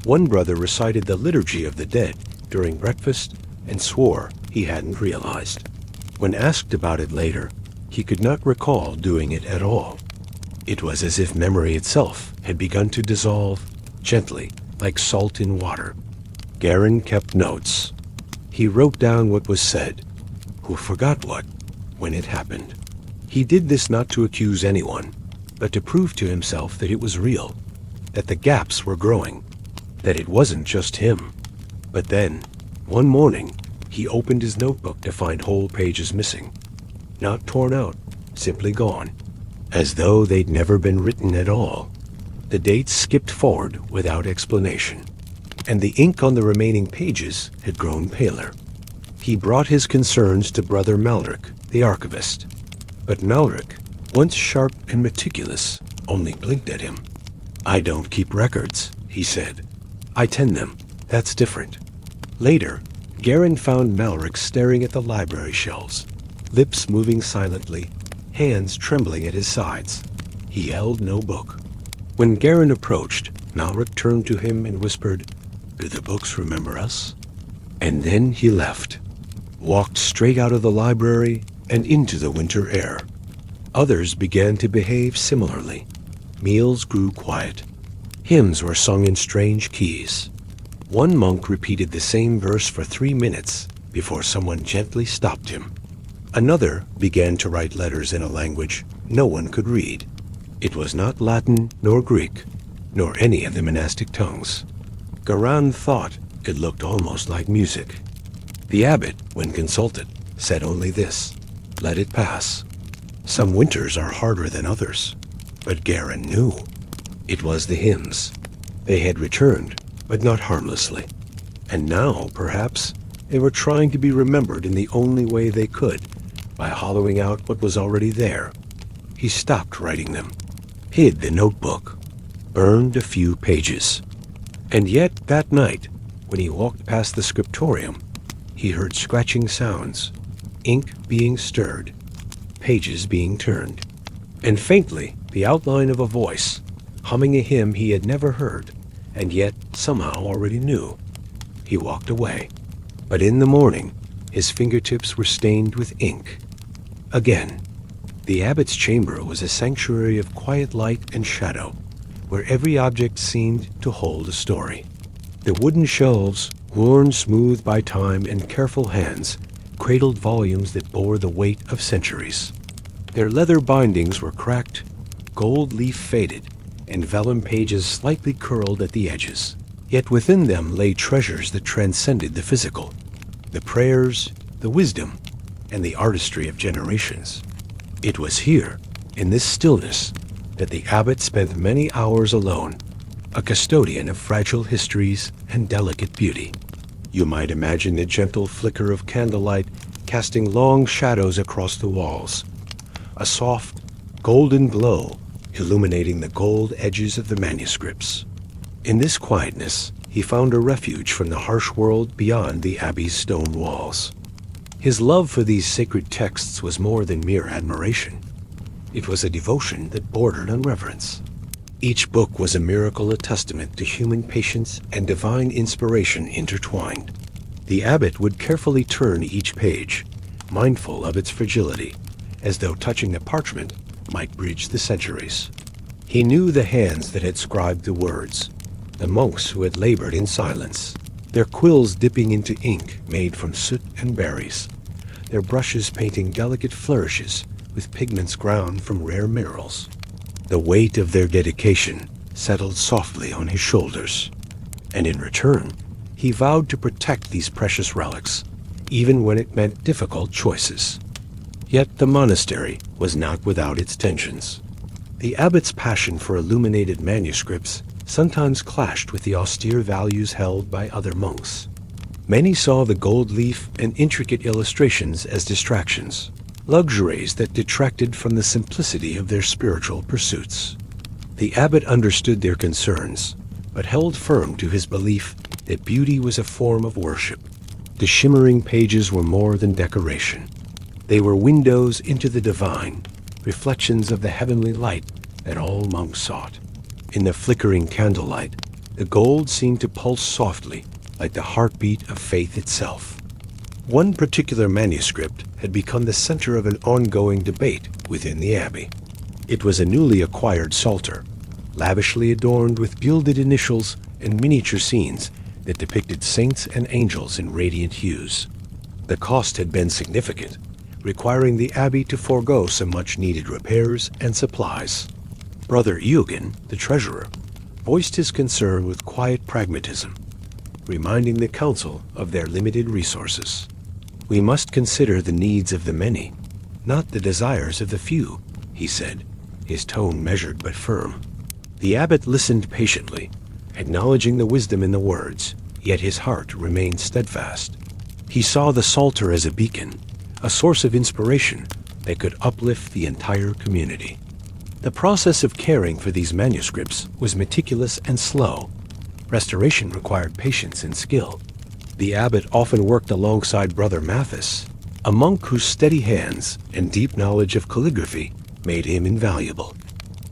One brother recited the Liturgy of the Dead during breakfast and swore he hadn't realized. When asked about it later, he could not recall doing it at all. It was as if memory itself had begun to dissolve gently, like salt in water. Garin kept notes. He wrote down what was said, who forgot what, when it happened. He did this not to accuse anyone, but to prove to himself that it was real, that the gaps were growing, that it wasn't just him. But then, one morning, he opened his notebook to find whole pages missing. Not torn out, simply gone, as though they'd never been written at all. The dates skipped forward without explanation, and the ink on the remaining pages had grown paler. He brought his concerns to Brother Malric, the archivist. But Malric, once sharp and meticulous, only blinked at him. "I don't keep records," he said. "I tend them. That's different." Later, Garin found Malric staring at the library shelves, lips moving silently, hands trembling at his sides. He held no book. When Garin approached, Malric turned to him and whispered, "Do the books remember us?" And then he left, walked straight out of the library and into the winter air. Others began to behave similarly. Meals grew quiet. Hymns were sung in strange keys. One monk repeated the same verse for 3 minutes before someone gently stopped him. Another began to write letters in a language no one could read. It was not Latin nor Greek, nor any of the monastic tongues. Garin thought it looked almost like music. The abbot, when consulted, said only this: "Let it pass." Some winters are harder than others, but Garin knew. It was the hymns. They had returned, but not harmlessly. And now, perhaps, they were trying to be remembered in the only way they could, by hollowing out what was already there. He stopped writing them, hid the notebook, burned a few pages. And yet, that night, when he walked past the scriptorium, he heard scratching sounds, ink being stirred, pages being turned, and faintly the outline of a voice, humming a hymn he had never heard, and yet somehow already knew. He walked away, but in the morning his fingertips were stained with ink. Again, the abbot's chamber was a sanctuary of quiet light and shadow, where every object seemed to hold a story. The wooden shelves, worn smooth by time and careful hands, cradled volumes that bore the weight of centuries. Their leather bindings were cracked, gold leaf faded, and vellum pages slightly curled at the edges. Yet within them lay treasures that transcended the physical, the prayers, the wisdom, and the artistry of generations. It was here, in this stillness, that the abbot spent many hours alone, a custodian of fragile histories and delicate beauty. You might imagine the gentle flicker of candlelight casting long shadows across the walls, a soft, golden glow illuminating the gold edges of the manuscripts. In this quietness, he found a refuge from the harsh world beyond the abbey's stone walls. His love for these sacred texts was more than mere admiration. It was a devotion that bordered on reverence. Each book was a miracle, a testament to human patience and divine inspiration intertwined. The abbot would carefully turn each page, mindful of its fragility, as though touching the parchment might bridge the centuries. He knew the hands that had scribed the words, the monks who had labored in silence, their quills dipping into ink made from soot and berries, their brushes painting delicate flourishes with pigments ground from rare minerals. The weight of their dedication settled softly on his shoulders, and in return, he vowed to protect these precious relics, even when it meant difficult choices. Yet the monastery was not without its tensions. The abbot's passion for illuminated manuscripts sometimes clashed with the austere values held by other monks. Many saw the gold leaf and intricate illustrations as distractions, luxuries that detracted from the simplicity of their spiritual pursuits. The abbot understood their concerns, but held firm to his belief that beauty was a form of worship. The shimmering pages were more than decoration. They were windows into the divine, reflections of the heavenly light that all monks sought. In the flickering candlelight, the gold seemed to pulse softly, like the heartbeat of faith itself. One particular manuscript had become the center of an ongoing debate within the abbey. It was a newly acquired psalter, lavishly adorned with gilded initials and miniature scenes that depicted saints and angels in radiant hues. The cost had been significant, requiring the abbey to forego some much-needed repairs and supplies. Brother Eugen, the treasurer, voiced his concern with quiet pragmatism, reminding the council of their limited resources. "We must consider the needs of the many, not the desires of the few," he said, his tone measured but firm. The abbot listened patiently, acknowledging the wisdom in the words, yet his heart remained steadfast. He saw the psalter as a beacon, a source of inspiration that could uplift the entire community. The process of caring for these manuscripts was meticulous and slow. Restoration required patience and skill. The abbot often worked alongside Brother Mathis, a monk whose steady hands and deep knowledge of calligraphy made him invaluable.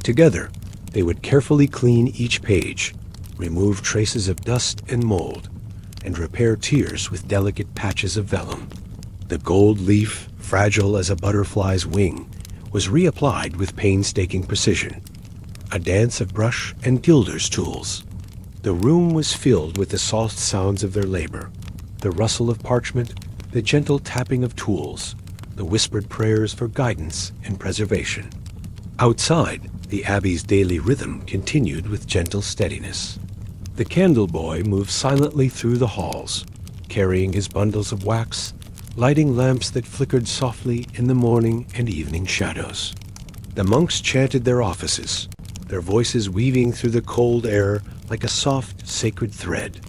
Together, they would carefully clean each page, remove traces of dust and mold, and repair tears with delicate patches of vellum. The gold leaf, fragile as a butterfly's wing, was reapplied with painstaking precision, a dance of brush and gilder's tools. The room was filled with the soft sounds of their labor, the rustle of parchment, the gentle tapping of tools, the whispered prayers for guidance and preservation. Outside, the abbey's daily rhythm continued with gentle steadiness. The candle boy moved silently through the halls, carrying his bundles of wax, lighting lamps that flickered softly in the morning and evening shadows. The monks chanted their offices, their voices weaving through the cold air like a soft, sacred thread.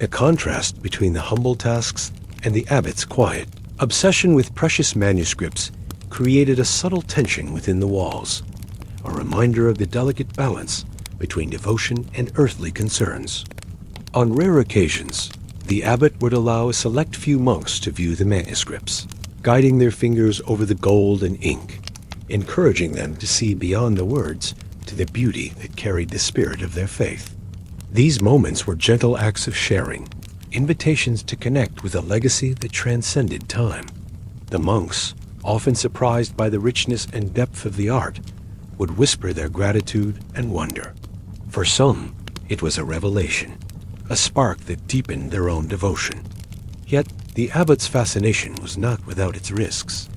A contrast between the humble tasks and the abbot's quiet obsession with precious manuscripts created a subtle tension within the walls, a reminder of the delicate balance between devotion and earthly concerns. On rare occasions, the abbot would allow a select few monks to view the manuscripts, guiding their fingers over the gold and ink, encouraging them to see beyond the words to the beauty that carried the spirit of their faith. These moments were gentle acts of sharing, invitations to connect with a legacy that transcended time. The monks, often surprised by the richness and depth of the art, would whisper their gratitude and wonder. For some, it was a revelation, a spark that deepened their own devotion. Yet, the abbot's fascination was not without its risks.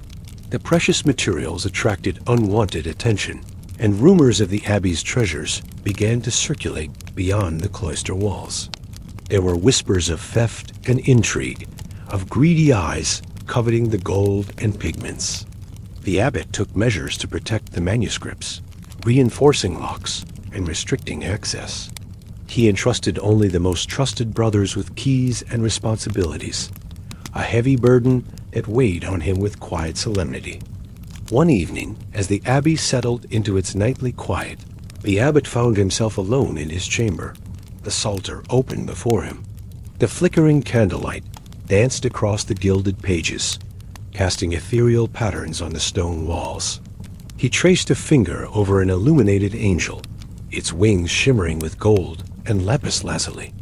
The precious materials attracted unwanted attention, and rumors of the abbey's treasures began to circulate beyond the cloister walls. There were whispers of theft and intrigue, of greedy eyes coveting the gold and pigments. The abbot took measures to protect the manuscripts, reinforcing locks and restricting access. He entrusted only the most trusted brothers with keys and responsibilities, a heavy burden that weighed on him with quiet solemnity. One evening, as the abbey settled into its nightly quiet, the abbot found himself alone in his chamber, the psalter open before him. The flickering candlelight danced across the gilded pages, casting ethereal patterns on the stone walls. He traced a finger over an illuminated angel, its wings shimmering with gold and lapis lazuli.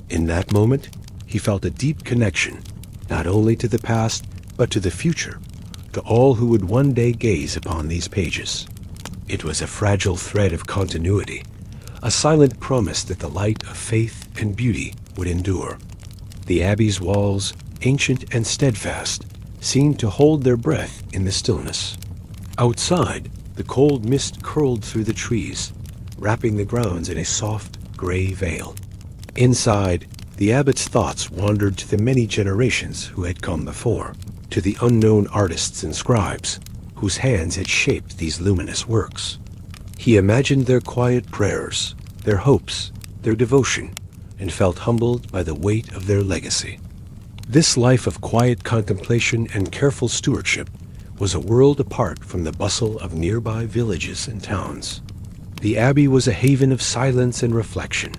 In that moment, he felt a deep connection, not only to the past, but to the future, to all who would one day gaze upon these pages. It was a fragile thread of continuity, a silent promise that the light of faith and beauty would endure. The abbey's walls, ancient and steadfast, seemed to hold their breath in the stillness. Outside, the cold mist curled through the trees, wrapping the grounds in a soft, gray veil. Inside, the abbot's thoughts wandered to the many generations who had come before, to the unknown artists and scribes whose hands had shaped these luminous works. He imagined their quiet prayers, their hopes, their devotion, and felt humbled by the weight of their legacy. This life of quiet contemplation and careful stewardship was a world apart from the bustle of nearby villages and towns. The abbey was a haven of silence and reflection,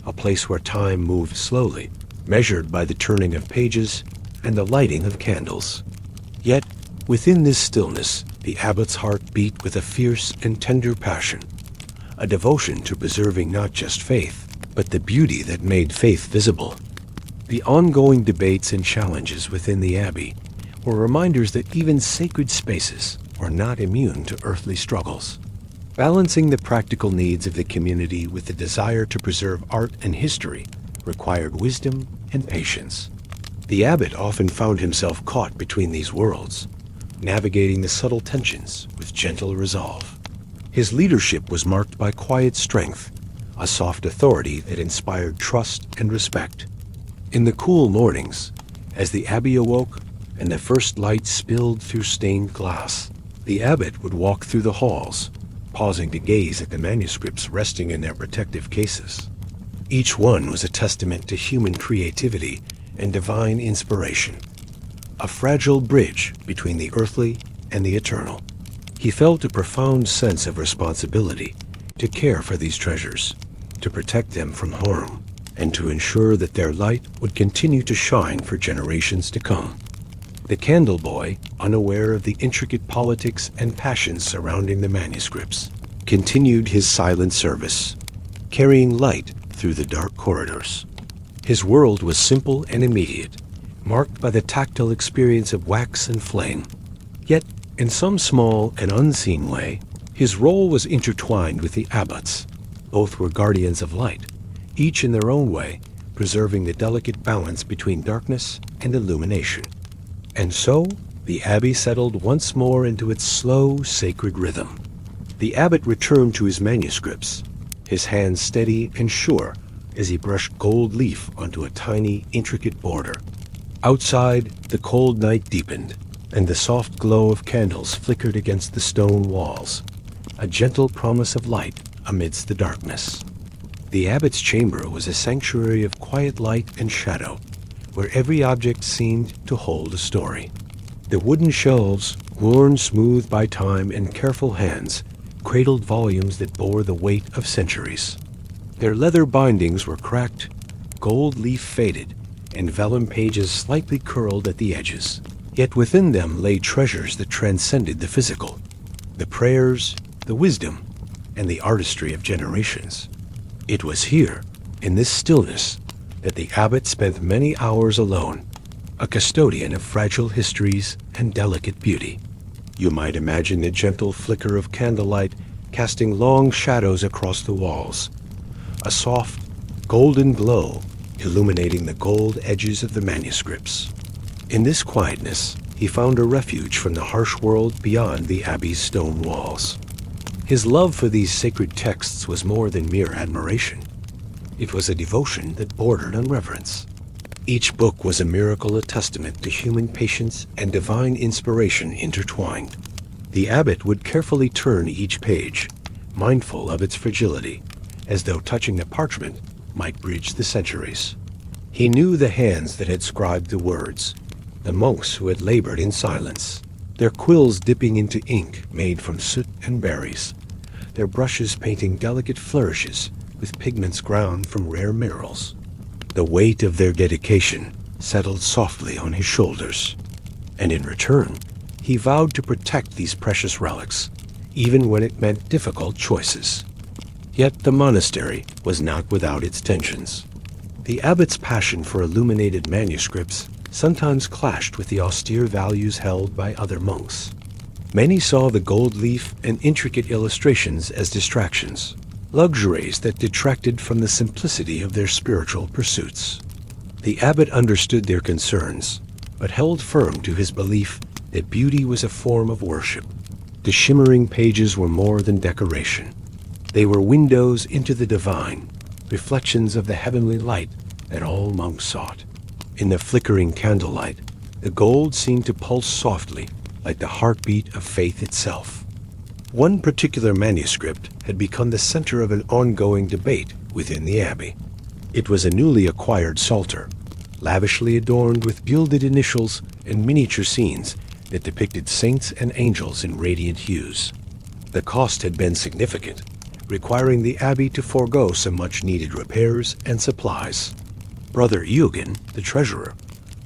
a place where time moved slowly, measured by the turning of pages and the lighting of candles. Yet, within this stillness, the abbot's heart beat with a fierce and tender passion, a devotion to preserving not just faith, but the beauty that made faith visible. The ongoing debates and challenges within the abbey were reminders that even sacred spaces were not immune to earthly struggles. Balancing the practical needs of the community with the desire to preserve art and history required wisdom and patience. The abbot often found himself caught between these worlds, navigating the subtle tensions with gentle resolve. His leadership was marked by quiet strength, a soft authority that inspired trust and respect. In the cool mornings, as the abbey awoke and the first light spilled through stained glass, the abbot would walk through the halls, pausing to gaze at the manuscripts resting in their protective cases. Each one was a testament to human creativity and divine inspiration, a fragile bridge between the earthly and the eternal. He felt a profound sense of responsibility to care for these treasures, to protect them from harm, and to ensure that their light would continue to shine for generations to come. The candle boy, unaware of the intricate politics and passions surrounding the manuscripts, continued his silent service, carrying light through the dark corridors. His world was simple and immediate, marked by the tactile experience of wax and flame. Yet, in some small and unseen way, his role was intertwined with the abbots. Both were guardians of light, each in their own way, preserving the delicate balance between darkness and illumination. And so, the abbey settled once more into its slow, sacred rhythm. The abbot returned to his manuscripts, his hands steady and sure as he brushed gold leaf onto a tiny, intricate border. Outside, the cold night deepened, and the soft glow of candles flickered against the stone walls, a gentle promise of light amidst the darkness. The abbot's chamber was a sanctuary of quiet light and shadow, where every object seemed to hold a story. The wooden shelves, worn smooth by time and careful hands, cradled volumes that bore the weight of centuries. Their leather bindings were cracked, gold leaf faded, and vellum pages slightly curled at the edges. Yet within them lay treasures that transcended the physical, the prayers, the wisdom, and the artistry of generations. It was here, in this stillness, that the abbot spent many hours alone, a custodian of fragile histories and delicate beauty. You might imagine the gentle flicker of candlelight casting long shadows across the walls, a soft, golden glow illuminating the gold edges of the manuscripts. In this quietness, he found a refuge from the harsh world beyond the abbey's stone walls. His love for these sacred texts was more than mere admiration. It was a devotion that bordered on reverence. Each book was a miracle, a testament to human patience and divine inspiration intertwined. The abbot would carefully turn each page, mindful of its fragility, as though touching the parchment might bridge the centuries. He knew the hands that had scribed the words, the monks who had labored in silence, their quills dipping into ink made from soot and berries, their brushes painting delicate flourishes with pigments ground from rare minerals. The weight of their dedication settled softly on his shoulders, and in return, he vowed to protect these precious relics, even when it meant difficult choices. Yet the monastery was not without its tensions. The abbot's passion for illuminated manuscripts sometimes clashed with the austere values held by other monks. Many saw the gold leaf and intricate illustrations as distractions, luxuries that detracted from the simplicity of their spiritual pursuits. The abbot understood their concerns, but held firm to his belief that beauty was a form of worship. The shimmering pages were more than decoration. They were windows into the divine, reflections of the heavenly light that all monks sought. In the flickering candlelight, the gold seemed to pulse softly, like the heartbeat of faith itself. One particular manuscript had become the center of an ongoing debate within the abbey. It was a newly acquired psalter, lavishly adorned with gilded initials and miniature scenes that depicted saints and angels in radiant hues. The cost had been significant, requiring the abbey to forego some much-needed repairs and supplies. Brother Eugen, the treasurer,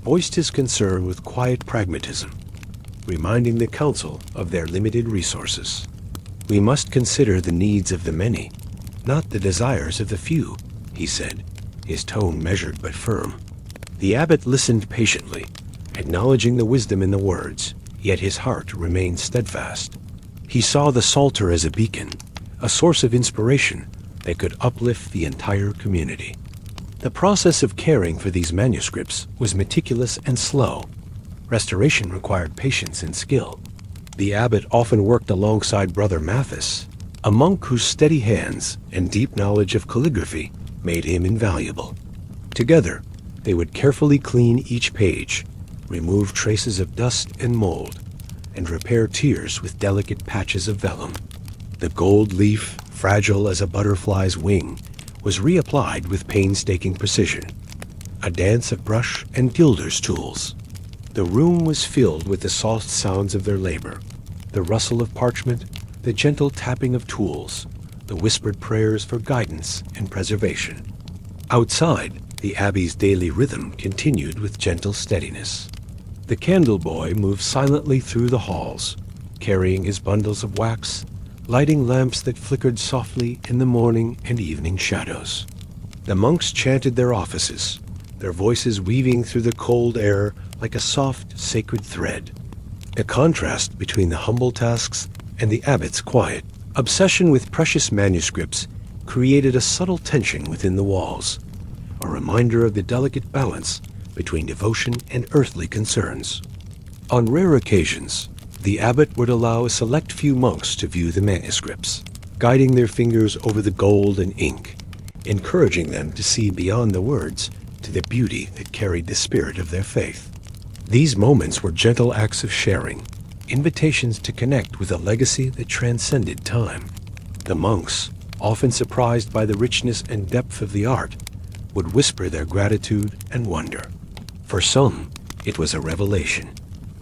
voiced his concern with quiet pragmatism, reminding the council of their limited resources. "We must consider the needs of the many, not the desires of the few," he said, his tone measured but firm. The abbot listened patiently, acknowledging the wisdom in the words, yet his heart remained steadfast. He saw the Psalter as a beacon, a source of inspiration that could uplift the entire community. The process of caring for these manuscripts was meticulous and slow. Restoration required patience and skill. The abbot often worked alongside Brother Mathis, a monk whose steady hands and deep knowledge of calligraphy made him invaluable. Together, they would carefully clean each page, remove traces of dust and mold, and repair tears with delicate patches of vellum. The gold leaf, fragile as a butterfly's wing, was reapplied with painstaking precision, a dance of brush and gilder's tools. The room was filled with the soft sounds of their labor, the rustle of parchment, the gentle tapping of tools, the whispered prayers for guidance and preservation. Outside, the abbey's daily rhythm continued with gentle steadiness. The candle boy moved silently through the halls, carrying his bundles of wax, lighting lamps that flickered softly in the morning and evening shadows. The monks chanted their offices, their voices weaving through the cold air like a soft, sacred thread. A contrast between the humble tasks and the abbot's quiet obsession with precious manuscripts created a subtle tension within the walls, a reminder of the delicate balance between devotion and earthly concerns. On rare occasions, the abbot would allow a select few monks to view the manuscripts, guiding their fingers over the gold and ink, encouraging them to see beyond the words to the beauty that carried the spirit of their faith. These moments were gentle acts of sharing, invitations to connect with a legacy that transcended time. The monks, often surprised by the richness and depth of the art, would whisper their gratitude and wonder. For some, it was a revelation,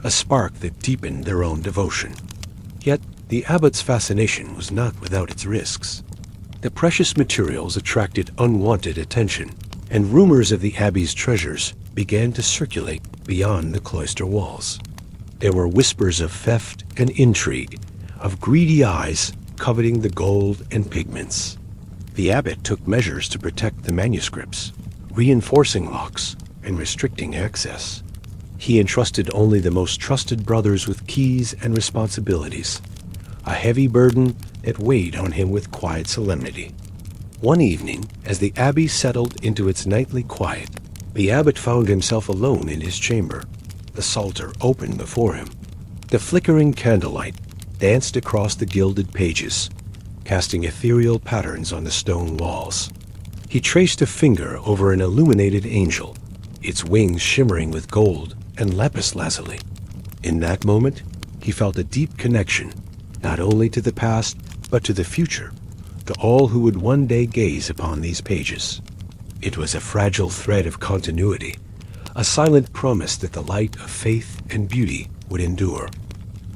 a spark that deepened their own devotion. Yet, the abbot's fascination was not without its risks. The precious materials attracted unwanted attention, and rumors of the abbey's treasures began to circulate beyond the cloister walls. There were whispers of theft and intrigue, of greedy eyes coveting the gold and pigments. The abbot took measures to protect the manuscripts, reinforcing locks and restricting access. He entrusted only the most trusted brothers with keys and responsibilities, a heavy burden that weighed on him with quiet solemnity. One evening, as the abbey settled into its nightly quiet, the abbot found himself alone in his chamber, the Psalter open before him. The flickering candlelight danced across the gilded pages, casting ethereal patterns on the stone walls. He traced a finger over an illuminated angel, its wings shimmering with gold and lapis lazuli. In that moment, he felt a deep connection, not only to the past, but to the future, to all who would one day gaze upon these pages. It was a fragile thread of continuity, a silent promise that the light of faith and beauty would endure.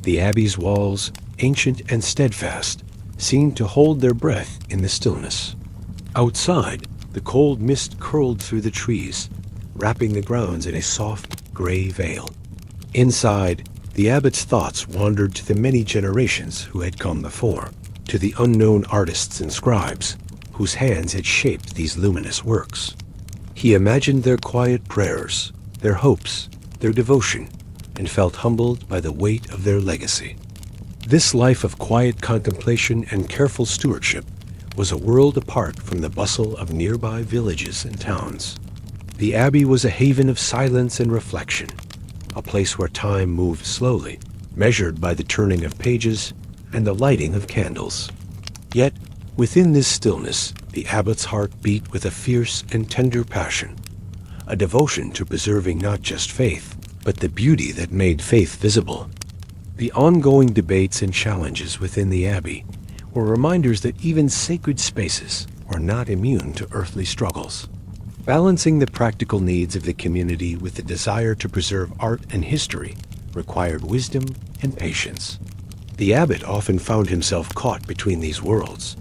The abbey's walls, ancient and steadfast, seemed to hold their breath in the stillness. Outside, the cold mist curled through the trees, wrapping the grounds in a soft, gray veil. Inside, the abbot's thoughts wandered to the many generations who had come before, to the unknown artists and scribes whose hands had shaped these luminous works. He imagined their quiet prayers, their hopes, their devotion, and felt humbled by the weight of their legacy. This life of quiet contemplation and careful stewardship was a world apart from the bustle of nearby villages and towns. The abbey was a haven of silence and reflection, a place where time moved slowly, measured by the turning of pages and the lighting of candles. Yet, within this stillness, the abbot's heart beat with a fierce and tender passion, a devotion to preserving not just faith, but the beauty that made faith visible. The ongoing debates and challenges within the abbey were reminders that even sacred spaces were not immune to earthly struggles. Balancing the practical needs of the community with the desire to preserve art and history required wisdom and patience. The abbot often found himself caught between these worlds,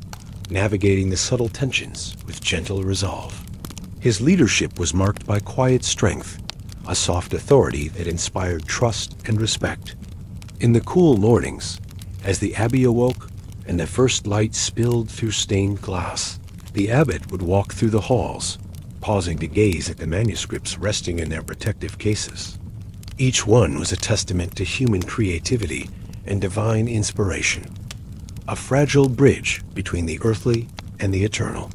navigating the subtle tensions with gentle resolve. His leadership was marked by quiet strength, a soft authority that inspired trust and respect. In the cool mornings, as the abbey awoke and the first light spilled through stained glass, the abbot would walk through the halls, pausing to gaze at the manuscripts resting in their protective cases. Each one was a testament to human creativity and divine inspiration, a fragile bridge between the earthly and the eternal.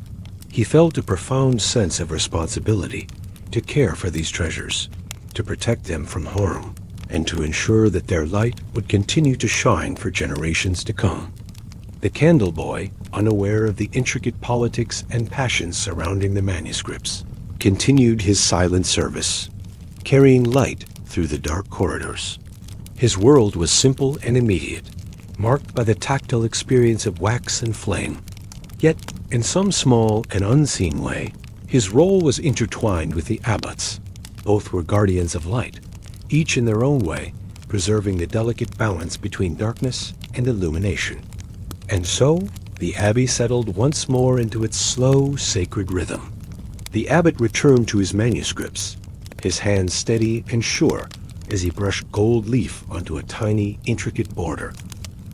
He felt a profound sense of responsibility to care for these treasures, to protect them from harm, and to ensure that their light would continue to shine for generations to come. The candle boy, unaware of the intricate politics and passions surrounding the manuscripts, continued his silent service, carrying light through the dark corridors. His world was simple and immediate, marked by the tactile experience of wax and flame. Yet, in some small and unseen way, his role was intertwined with the abbots. Both were guardians of light, each in their own way, preserving the delicate balance between darkness and illumination. And so, the abbey settled once more into its slow, sacred rhythm. The abbot returned to his manuscripts, his hands steady and sure as he brushed gold leaf onto a tiny, intricate border.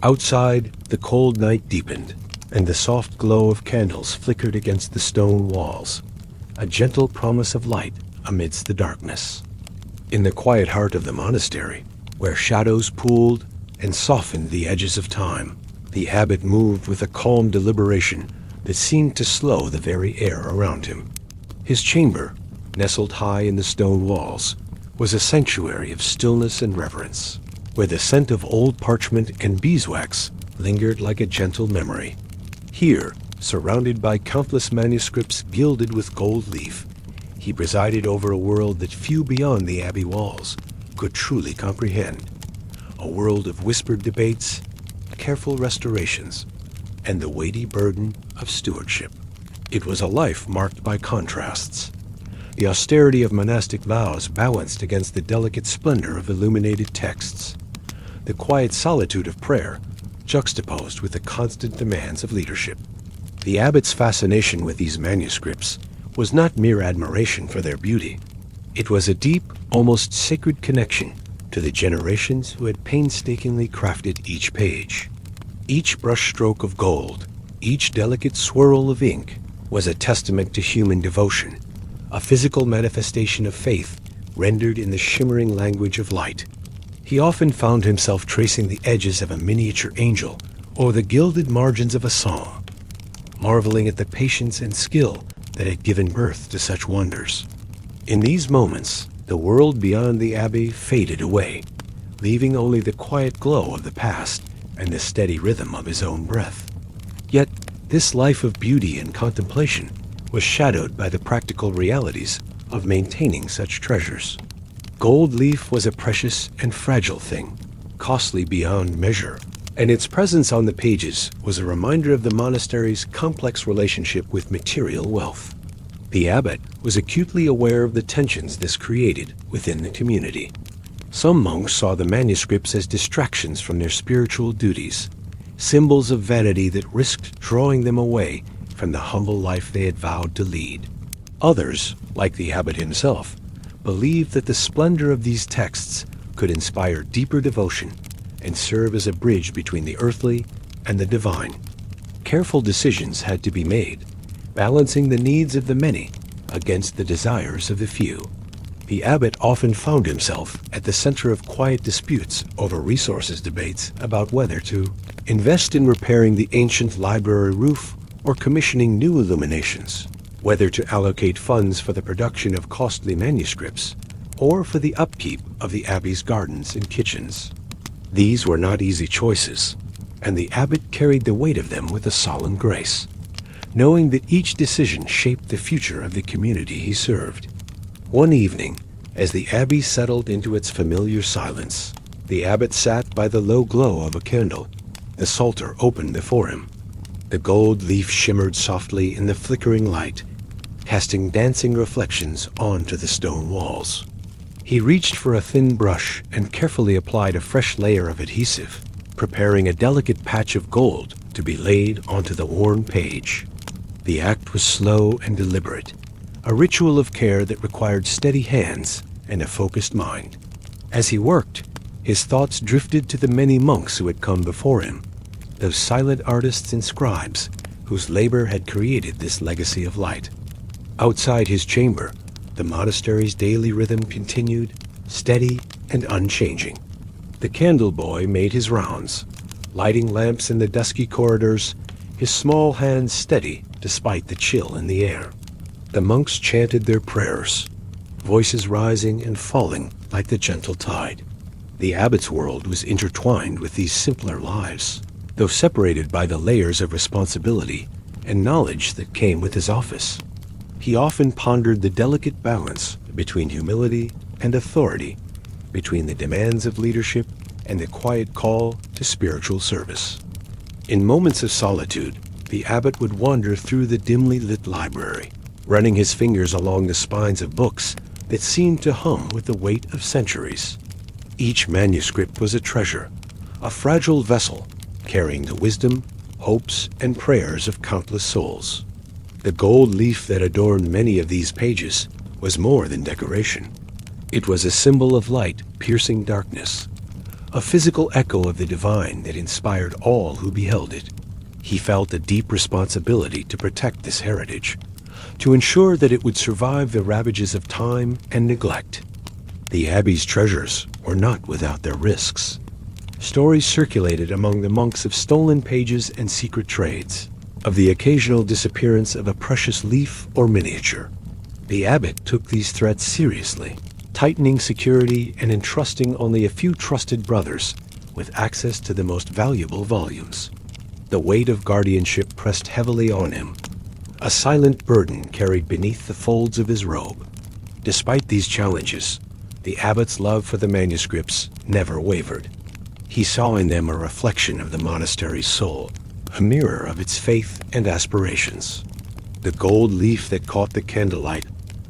Outside, the cold night deepened, and the soft glow of candles flickered against the stone walls, a gentle promise of light amidst the darkness. In the quiet heart of the monastery, where shadows pooled and softened the edges of time, the abbot moved with a calm deliberation that seemed to slow the very air around him. His chamber, nestled high in the stone walls, was a sanctuary of stillness and reverence, where the scent of old parchment and beeswax lingered like a gentle memory. Here, surrounded by countless manuscripts gilded with gold leaf, he presided over a world that few beyond the abbey walls could truly comprehend, a world of whispered debates, careful restorations, and the weighty burden of stewardship. It was a life marked by contrasts. The austerity of monastic vows balanced against the delicate splendor of illuminated texts, the quiet solitude of prayer juxtaposed with the constant demands of leadership. The abbot's fascination with these manuscripts was not mere admiration for their beauty. It was a deep, almost sacred connection to the generations who had painstakingly crafted each page. Each brushstroke of gold, each delicate swirl of ink, was a testament to human devotion, a physical manifestation of faith rendered in the shimmering language of light. He often found himself tracing the edges of a miniature angel or the gilded margins of a song, marveling at the patience and skill that had given birth to such wonders. In these moments, the world beyond the abbey faded away, leaving only the quiet glow of the past and the steady rhythm of his own breath. Yet, this life of beauty and contemplation was shadowed by the practical realities of maintaining such treasures. Gold leaf was a precious and fragile thing, costly beyond measure, and its presence on the pages was a reminder of the monastery's complex relationship with material wealth. The abbot was acutely aware of the tensions this created within the community. Some monks saw the manuscripts as distractions from their spiritual duties, symbols of vanity that risked drawing them away from the humble life they had vowed to lead. Others, like the abbot himself, believed that the splendor of these texts could inspire deeper devotion and serve as a bridge between the earthly and the divine. Careful decisions had to be made, balancing the needs of the many against the desires of the few. The abbot often found himself at the center of quiet disputes over resources debates about whether to invest in repairing the ancient library roof or commissioning new illuminations, whether to allocate funds for the production of costly manuscripts or for the upkeep of the abbey's gardens and kitchens. These were not easy choices, and the abbot carried the weight of them with a solemn grace, knowing that each decision shaped the future of the community he served. One evening, as the abbey settled into its familiar silence, the abbot sat by the low glow of a candle, the psalter open before him. The gold leaf shimmered softly in the flickering light, casting dancing reflections onto the stone walls. He reached for a thin brush and carefully applied a fresh layer of adhesive, preparing a delicate patch of gold to be laid onto the worn page. The act was slow and deliberate, a ritual of care that required steady hands and a focused mind. As he worked, his thoughts drifted to the many monks who had come before him, those silent artists and scribes whose labor had created this legacy of light. Outside his chamber, the monastery's daily rhythm continued, steady and unchanging. The candle boy made his rounds, lighting lamps in the dusky corridors, his small hands steady despite the chill in the air. The monks chanted their prayers, voices rising and falling like the gentle tide. The abbot's world was intertwined with these simpler lives, though separated by the layers of responsibility and knowledge that came with his office. He often pondered the delicate balance between humility and authority, between the demands of leadership and the quiet call to spiritual service. In moments of solitude, the abbot would wander through the dimly lit library, running his fingers along the spines of books that seemed to hum with the weight of centuries. Each manuscript was a treasure, a fragile vessel carrying the wisdom, hopes, and prayers of countless souls. The gold leaf that adorned many of these pages was more than decoration. It was a symbol of light piercing darkness, a physical echo of the divine that inspired all who beheld it. He felt a deep responsibility to protect this heritage, to ensure that it would survive the ravages of time and neglect. The abbey's treasures were not without their risks. Stories circulated among the monks of stolen pages and secret trades, of the occasional disappearance of a precious leaf or miniature. The abbot took these threats seriously, tightening security and entrusting only a few trusted brothers with access to the most valuable volumes. The weight of guardianship pressed heavily on him, a silent burden carried beneath the folds of his robe. Despite these challenges, the abbot's love for the manuscripts never wavered. He saw in them a reflection of the monastery's soul, a mirror of its faith and aspirations. The gold leaf that caught the candlelight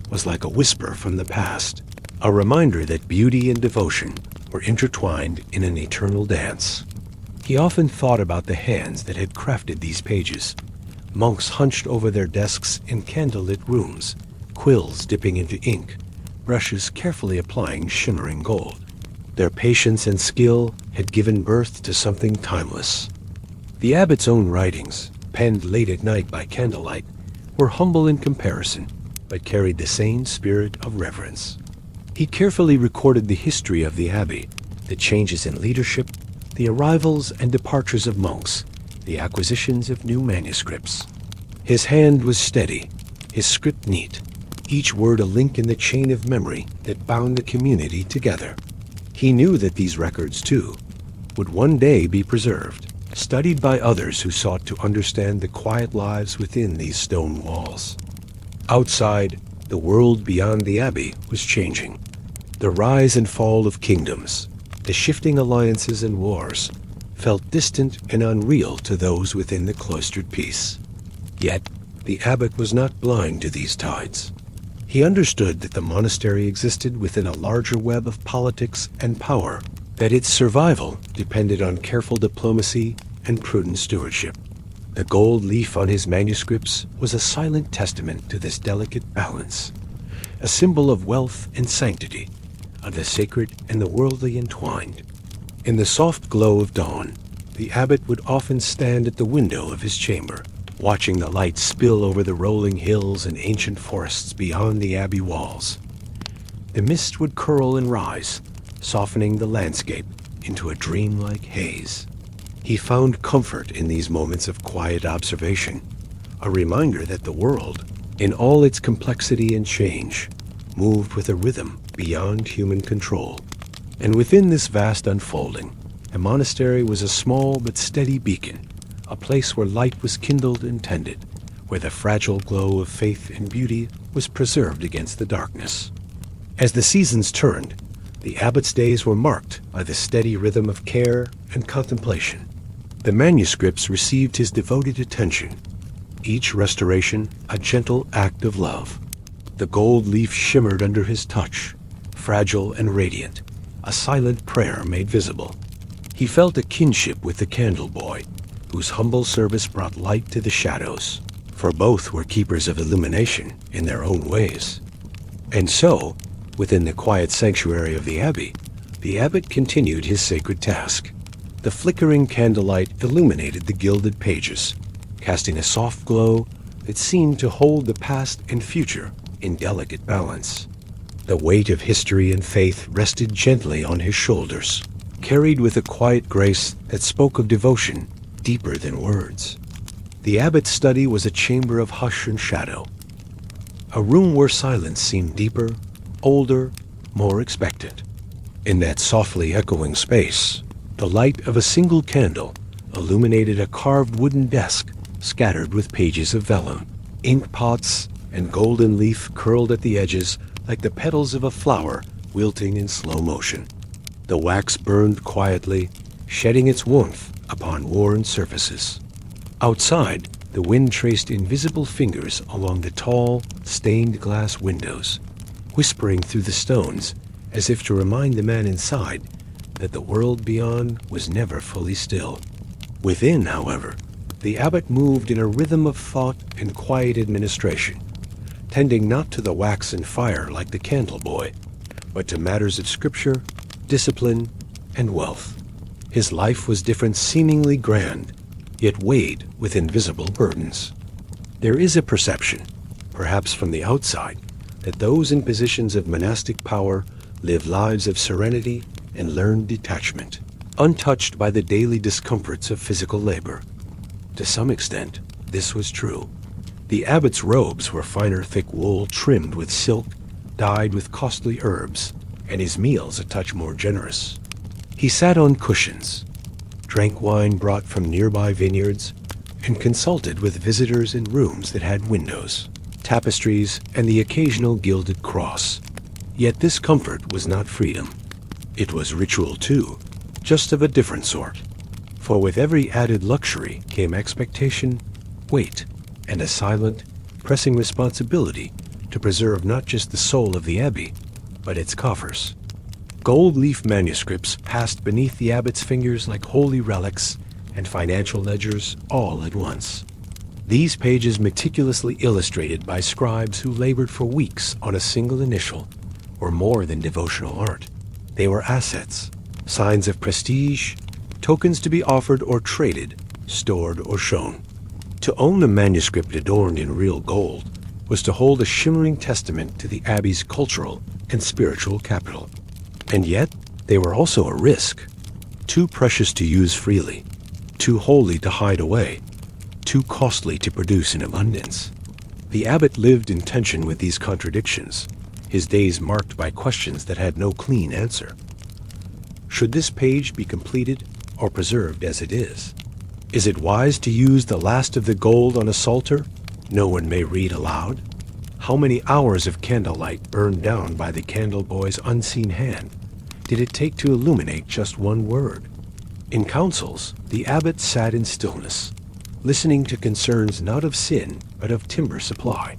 was like a whisper from the past, a reminder that beauty and devotion were intertwined in an eternal dance. He often thought about the hands that had crafted these pages, monks hunched over their desks in candlelit rooms, quills dipping into ink, brushes carefully applying shimmering gold. Their patience and skill had given birth to something timeless. The abbot's own writings, penned late at night by candlelight, were humble in comparison, but carried the same spirit of reverence. He carefully recorded the history of the abbey, the changes in leadership, the arrivals and departures of monks, the acquisitions of new manuscripts. His hand was steady, his script neat, each word a link in the chain of memory that bound the community together. He knew that these records, too, would one day be preserved, studied by others who sought to understand the quiet lives within these stone walls. Outside, the world beyond the abbey was changing. The rise and fall of kingdoms, the shifting alliances and wars, felt distant and unreal to those within the cloistered peace. Yet, the abbot was not blind to these tides. He understood that the monastery existed within a larger web of politics and power, that its survival depended on careful diplomacy and prudent stewardship. The gold leaf on his manuscripts was a silent testament to this delicate balance, a symbol of wealth and sanctity, of the sacred and the worldly entwined. In the soft glow of dawn, the abbot would often stand at the window of his chamber, watching the light spill over the rolling hills and ancient forests beyond the abbey walls. The mist would curl and rise, softening the landscape into a dreamlike haze. He found comfort in these moments of quiet observation, a reminder that the world, in all its complexity and change, moved with a rhythm beyond human control. And within this vast unfolding, the monastery was a small but steady beacon, a place where light was kindled and tended, where the fragile glow of faith and beauty was preserved against the darkness. As the seasons turned, the abbot's days were marked by the steady rhythm of care and contemplation. The manuscripts received his devoted attention, each restoration a gentle act of love. The gold leaf shimmered under his touch, fragile and radiant, a silent prayer made visible. He felt a kinship with the candle boy, whose humble service brought light to the shadows, for both were keepers of illumination in their own ways. And so, Within the quiet sanctuary of the abbey, the abbot continued his sacred task. The flickering candlelight illuminated the gilded pages, casting a soft glow that seemed to hold the past and future in delicate balance. The weight of history and faith rested gently on his shoulders, carried with a quiet grace that spoke of devotion deeper than words. The abbot's study was a chamber of hush and shadow, a room where silence seemed deeper, older, more expectant. In that softly echoing space, the light of a single candle illuminated a carved wooden desk scattered with pages of vellum, ink pots, and golden leaf curled at the edges like the petals of a flower wilting in slow motion. The wax burned quietly, shedding its warmth upon worn surfaces. Outside, the wind traced invisible fingers along the tall, stained glass windows, whispering through the stones as if to remind the man inside that the world beyond was never fully still. Within, however, the abbot moved in a rhythm of thought and quiet administration, tending not to the wax and fire like the candle boy, but to matters of scripture, discipline, and wealth. His life was different, seemingly grand, yet weighed with invisible burdens. There is a perception, perhaps from the outside, that those in positions of monastic power live lives of serenity and learned detachment, untouched by the daily discomforts of physical labor. To some extent, this was true. The abbot's robes were finer thick wool trimmed with silk, dyed with costly herbs, and his meals a touch more generous. He sat on cushions, drank wine brought from nearby vineyards, and consulted with visitors in rooms that had windows, tapestries, and the occasional gilded cross. Yet this comfort was not freedom. It was ritual too, just of a different sort. For with every added luxury came expectation, weight, and a silent, pressing responsibility to preserve not just the soul of the abbey, but its coffers. Gold leaf manuscripts passed beneath the abbot's fingers like holy relics and financial ledgers all at once. These pages meticulously illustrated by scribes who labored for weeks on a single initial were more than devotional art. They were assets, signs of prestige, tokens to be offered or traded, stored or shown. To own a manuscript adorned in real gold was to hold a shimmering testament to the abbey's cultural and spiritual capital. And yet, they were also a risk, too precious to use freely, too holy to hide away, too costly to produce in abundance. The abbot lived in tension with these contradictions, his days marked by questions that had no clean answer. Should this page be completed or preserved as it is? Is it wise to use the last of the gold on a psalter no one may read aloud? How many hours of candlelight burned down by the candle boy's unseen hand did it take to illuminate just one word? In councils, the abbot sat in stillness, listening to concerns not of sin but of timber supply,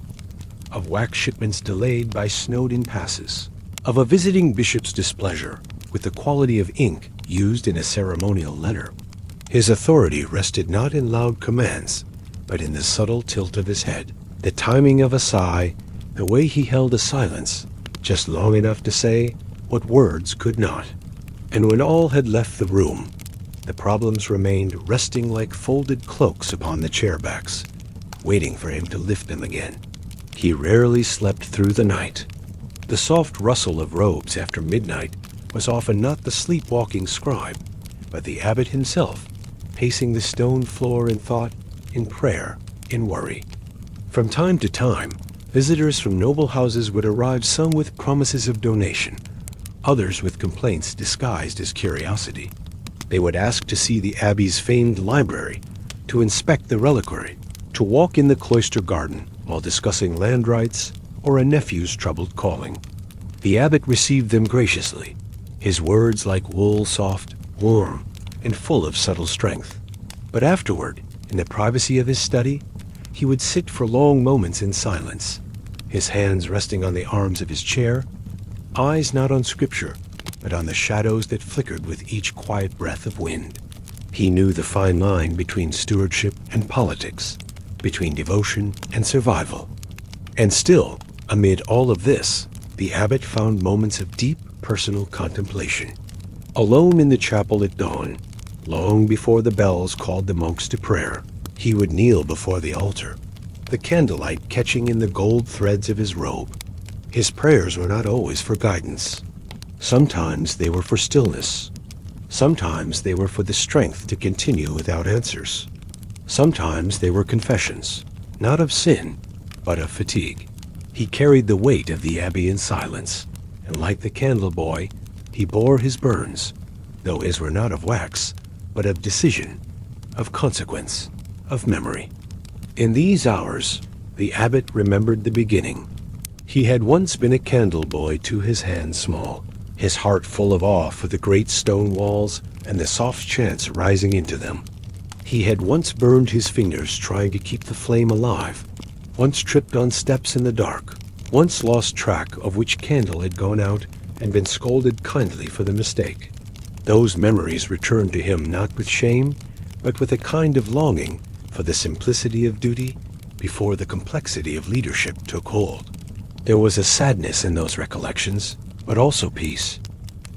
of wax shipments delayed by snowed-in passes, of a visiting bishop's displeasure with the quality of ink used in a ceremonial letter. His authority rested not in loud commands, but in the subtle tilt of his head, the timing of a sigh, the way he held a silence just long enough to say what words could not. And when all had left the room, the problems remained resting like folded cloaks upon the chairbacks, waiting for him to lift them again. He rarely slept through the night. The soft rustle of robes after midnight was often not the sleepwalking scribe, but the abbot himself, pacing the stone floor in thought, in prayer, in worry. From time to time, visitors from noble houses would arrive, some with promises of donation, others with complaints disguised as curiosity. They would ask to see the abbey's famed library, to inspect the reliquary, to walk in the cloister garden while discussing land rights or a nephew's troubled calling. The abbot received them graciously, his words like wool soft, warm, and full of subtle strength. But afterward, in the privacy of his study, he would sit for long moments in silence, his hands resting on the arms of his chair, eyes not on scripture, but on the shadows that flickered with each quiet breath of wind. He knew the fine line between stewardship and politics, between devotion and survival. And still, amid all of this, the abbot found moments of deep personal contemplation. Alone in the chapel at dawn, long before the bells called the monks to prayer, he would kneel before the altar, the candlelight catching in the gold threads of his robe. His prayers were not always for guidance. Sometimes they were for stillness. Sometimes they were for the strength to continue without answers. Sometimes they were confessions, not of sin, but of fatigue. He carried the weight of the abbey in silence, and like the candle boy, he bore his burdens, though his were not of wax, but of decision, of consequence, of memory. In these hours, the abbot remembered the beginning. He had once been a candle boy to his hand small, his heart full of awe for the great stone walls and the soft chants rising into them. He had once burned his fingers trying to keep the flame alive, once tripped on steps in the dark, once lost track of which candle had gone out and been scolded kindly for the mistake. Those memories returned to him not with shame, but with a kind of longing for the simplicity of duty before the complexity of leadership took hold. There was a sadness in those recollections, but also peace,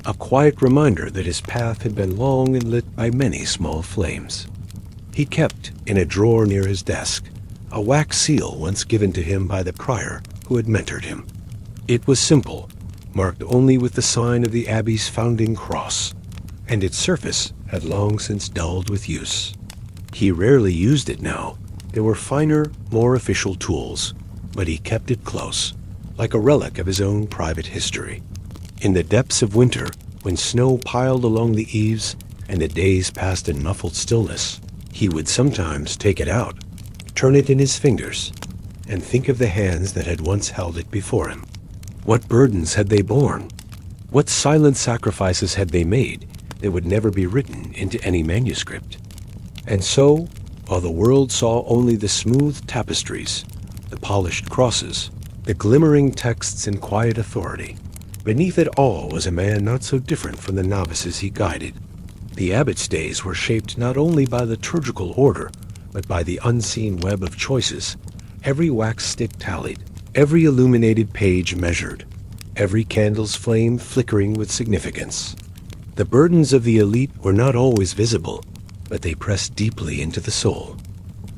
a quiet reminder that his path had been long and lit by many small flames. He kept, in a drawer near his desk, a wax seal once given to him by the prior who had mentored him. It was simple, marked only with the sign of the abbey's founding cross, and its surface had long since dulled with use. He rarely used it now. There were finer, more official tools, but he kept it close, like a relic of his own private history. In the depths of winter, when snow piled along the eaves and the days passed in muffled stillness, he would sometimes take it out, turn it in his fingers, and think of the hands that had once held it before him. What burdens had they borne? What silent sacrifices had they made that would never be written into any manuscript? And so, while the world saw only the smooth tapestries, the polished crosses, the glimmering texts in quiet authority, beneath it all was a man not so different from the novices he guided. The abbot's days were shaped not only by liturgical order, but by the unseen web of choices. Every wax stick tallied, every illuminated page measured, every candle's flame flickering with significance. The burdens of the elite were not always visible, but they pressed deeply into the soul.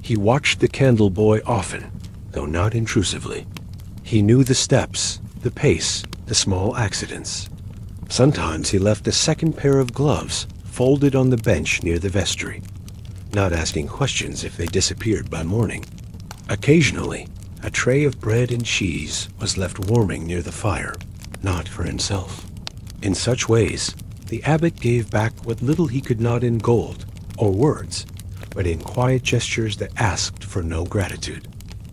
He watched the candle boy often, though not intrusively. He knew the steps, the pace, the small accidents. Sometimes he left a second pair of gloves folded on the bench near the vestry, not asking questions if they disappeared by morning. Occasionally, a tray of bread and cheese was left warming near the fire, not for himself. In such ways, the abbot gave back what little he could not in gold or words, but in quiet gestures that asked for no gratitude.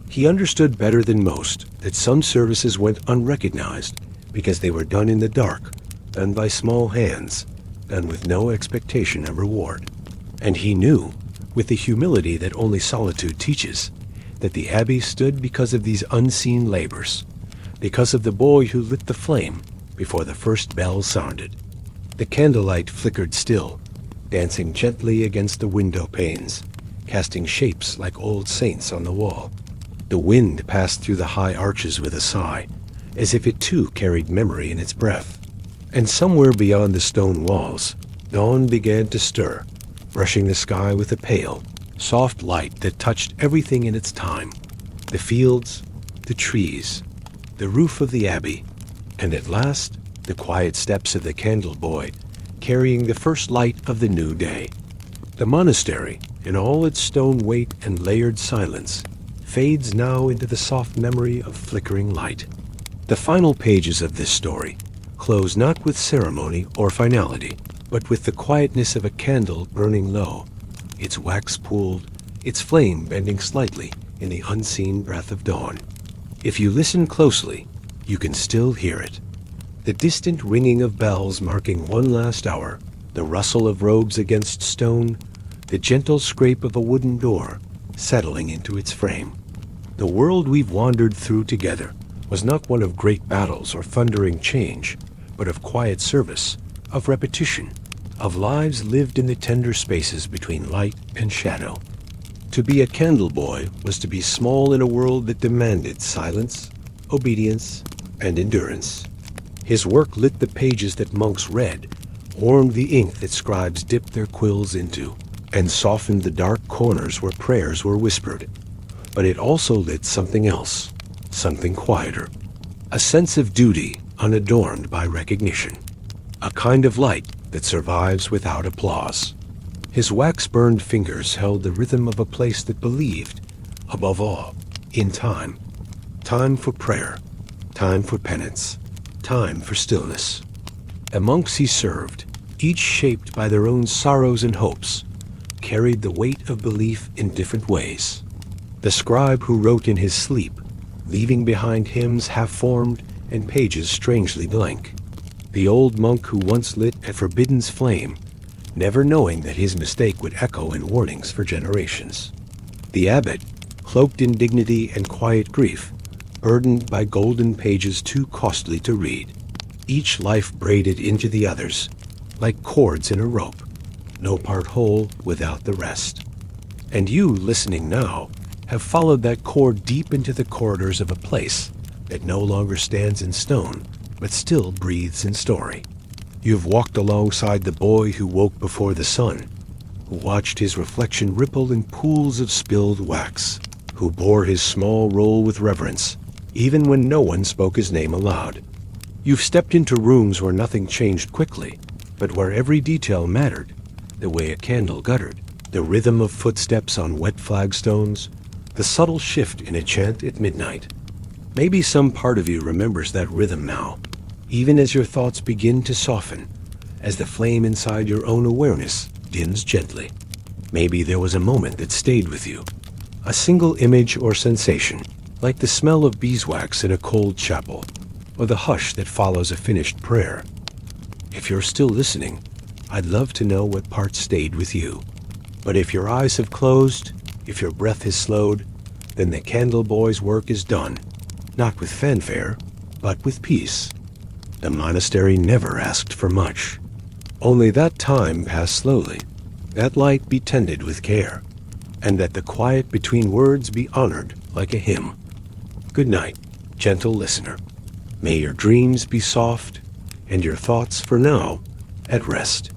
He understood better than most that some services went unrecognized because they were done in the dark, done by small hands, done with no expectation of reward. And he knew, with the humility that only solitude teaches, that the abbey stood because of these unseen labors, because of the boy who lit the flame before the first bell sounded. The candlelight flickered still, dancing gently against the window panes, casting shapes like old saints on the wall. The wind passed through the high arches with a sigh, as if it too carried memory in its breath. And somewhere beyond the stone walls, dawn began to stir, brushing the sky with a pale, soft light that touched everything in its time: the fields, the trees, the roof of the abbey, and at last the quiet steps of the candle boy carrying the first light of the new day. The monastery, in all its stone weight and layered silence, fades now into the soft memory of flickering light. The final pages of this story close not with ceremony or finality, but with the quietness of a candle burning low, its wax pooled, its flame bending slightly in the unseen breath of dawn. If you listen closely, you can still hear it. The distant ringing of bells marking one last hour, the rustle of robes against stone, the gentle scrape of a wooden door settling into its frame. The world we've wandered through together was not one of great battles or thundering change, but of quiet service, of repetition, of lives lived in the tender spaces between light and shadow. To be a candle boy was to be small in a world that demanded silence, obedience, and endurance. His work lit the pages that monks read, warmed the ink that scribes dipped their quills into, and softened the dark corners where prayers were whispered. But it also lit something else, something quieter. A sense of duty unadorned by recognition. A kind of light that survives without applause. His wax-burned fingers held the rhythm of a place that believed, above all, in time. Time for prayer, time for penance, time for stillness. The monks he served, each shaped by their own sorrows and hopes, carried the weight of belief in different ways. The scribe who wrote in his sleep, leaving behind hymns half-formed and pages strangely blank. The old monk who once lit a forbidden's flame, never knowing that his mistake would echo in warnings for generations. The abbot, cloaked in dignity and quiet grief, burdened by golden pages too costly to read. Each life braided into the others, like cords in a rope, no part whole without the rest. And you, listening now, have followed that cord deep into the corridors of a place that no longer stands in stone, but still breathes in story. You've walked alongside the boy who woke before the sun, who watched his reflection ripple in pools of spilled wax, who bore his small role with reverence, even when no one spoke his name aloud. You've stepped into rooms where nothing changed quickly, but where every detail mattered, the way a candle guttered, the rhythm of footsteps on wet flagstones, the subtle shift in a chant at midnight. Maybe some part of you remembers that rhythm now, even as your thoughts begin to soften, as the flame inside your own awareness dims gently. Maybe there was a moment that stayed with you, a single image or sensation, like the smell of beeswax in a cold chapel, or the hush that follows a finished prayer. If you're still listening, I'd love to know what part stayed with you. But if your eyes have closed, if your breath has slowed, then the candle boy's work is done, not with fanfare, but with peace. The monastery never asked for much. Only that time pass slowly, that light be tended with care, and that the quiet between words be honored like a hymn. Good night, gentle listener. May your dreams be soft, and your thoughts, for now, at rest.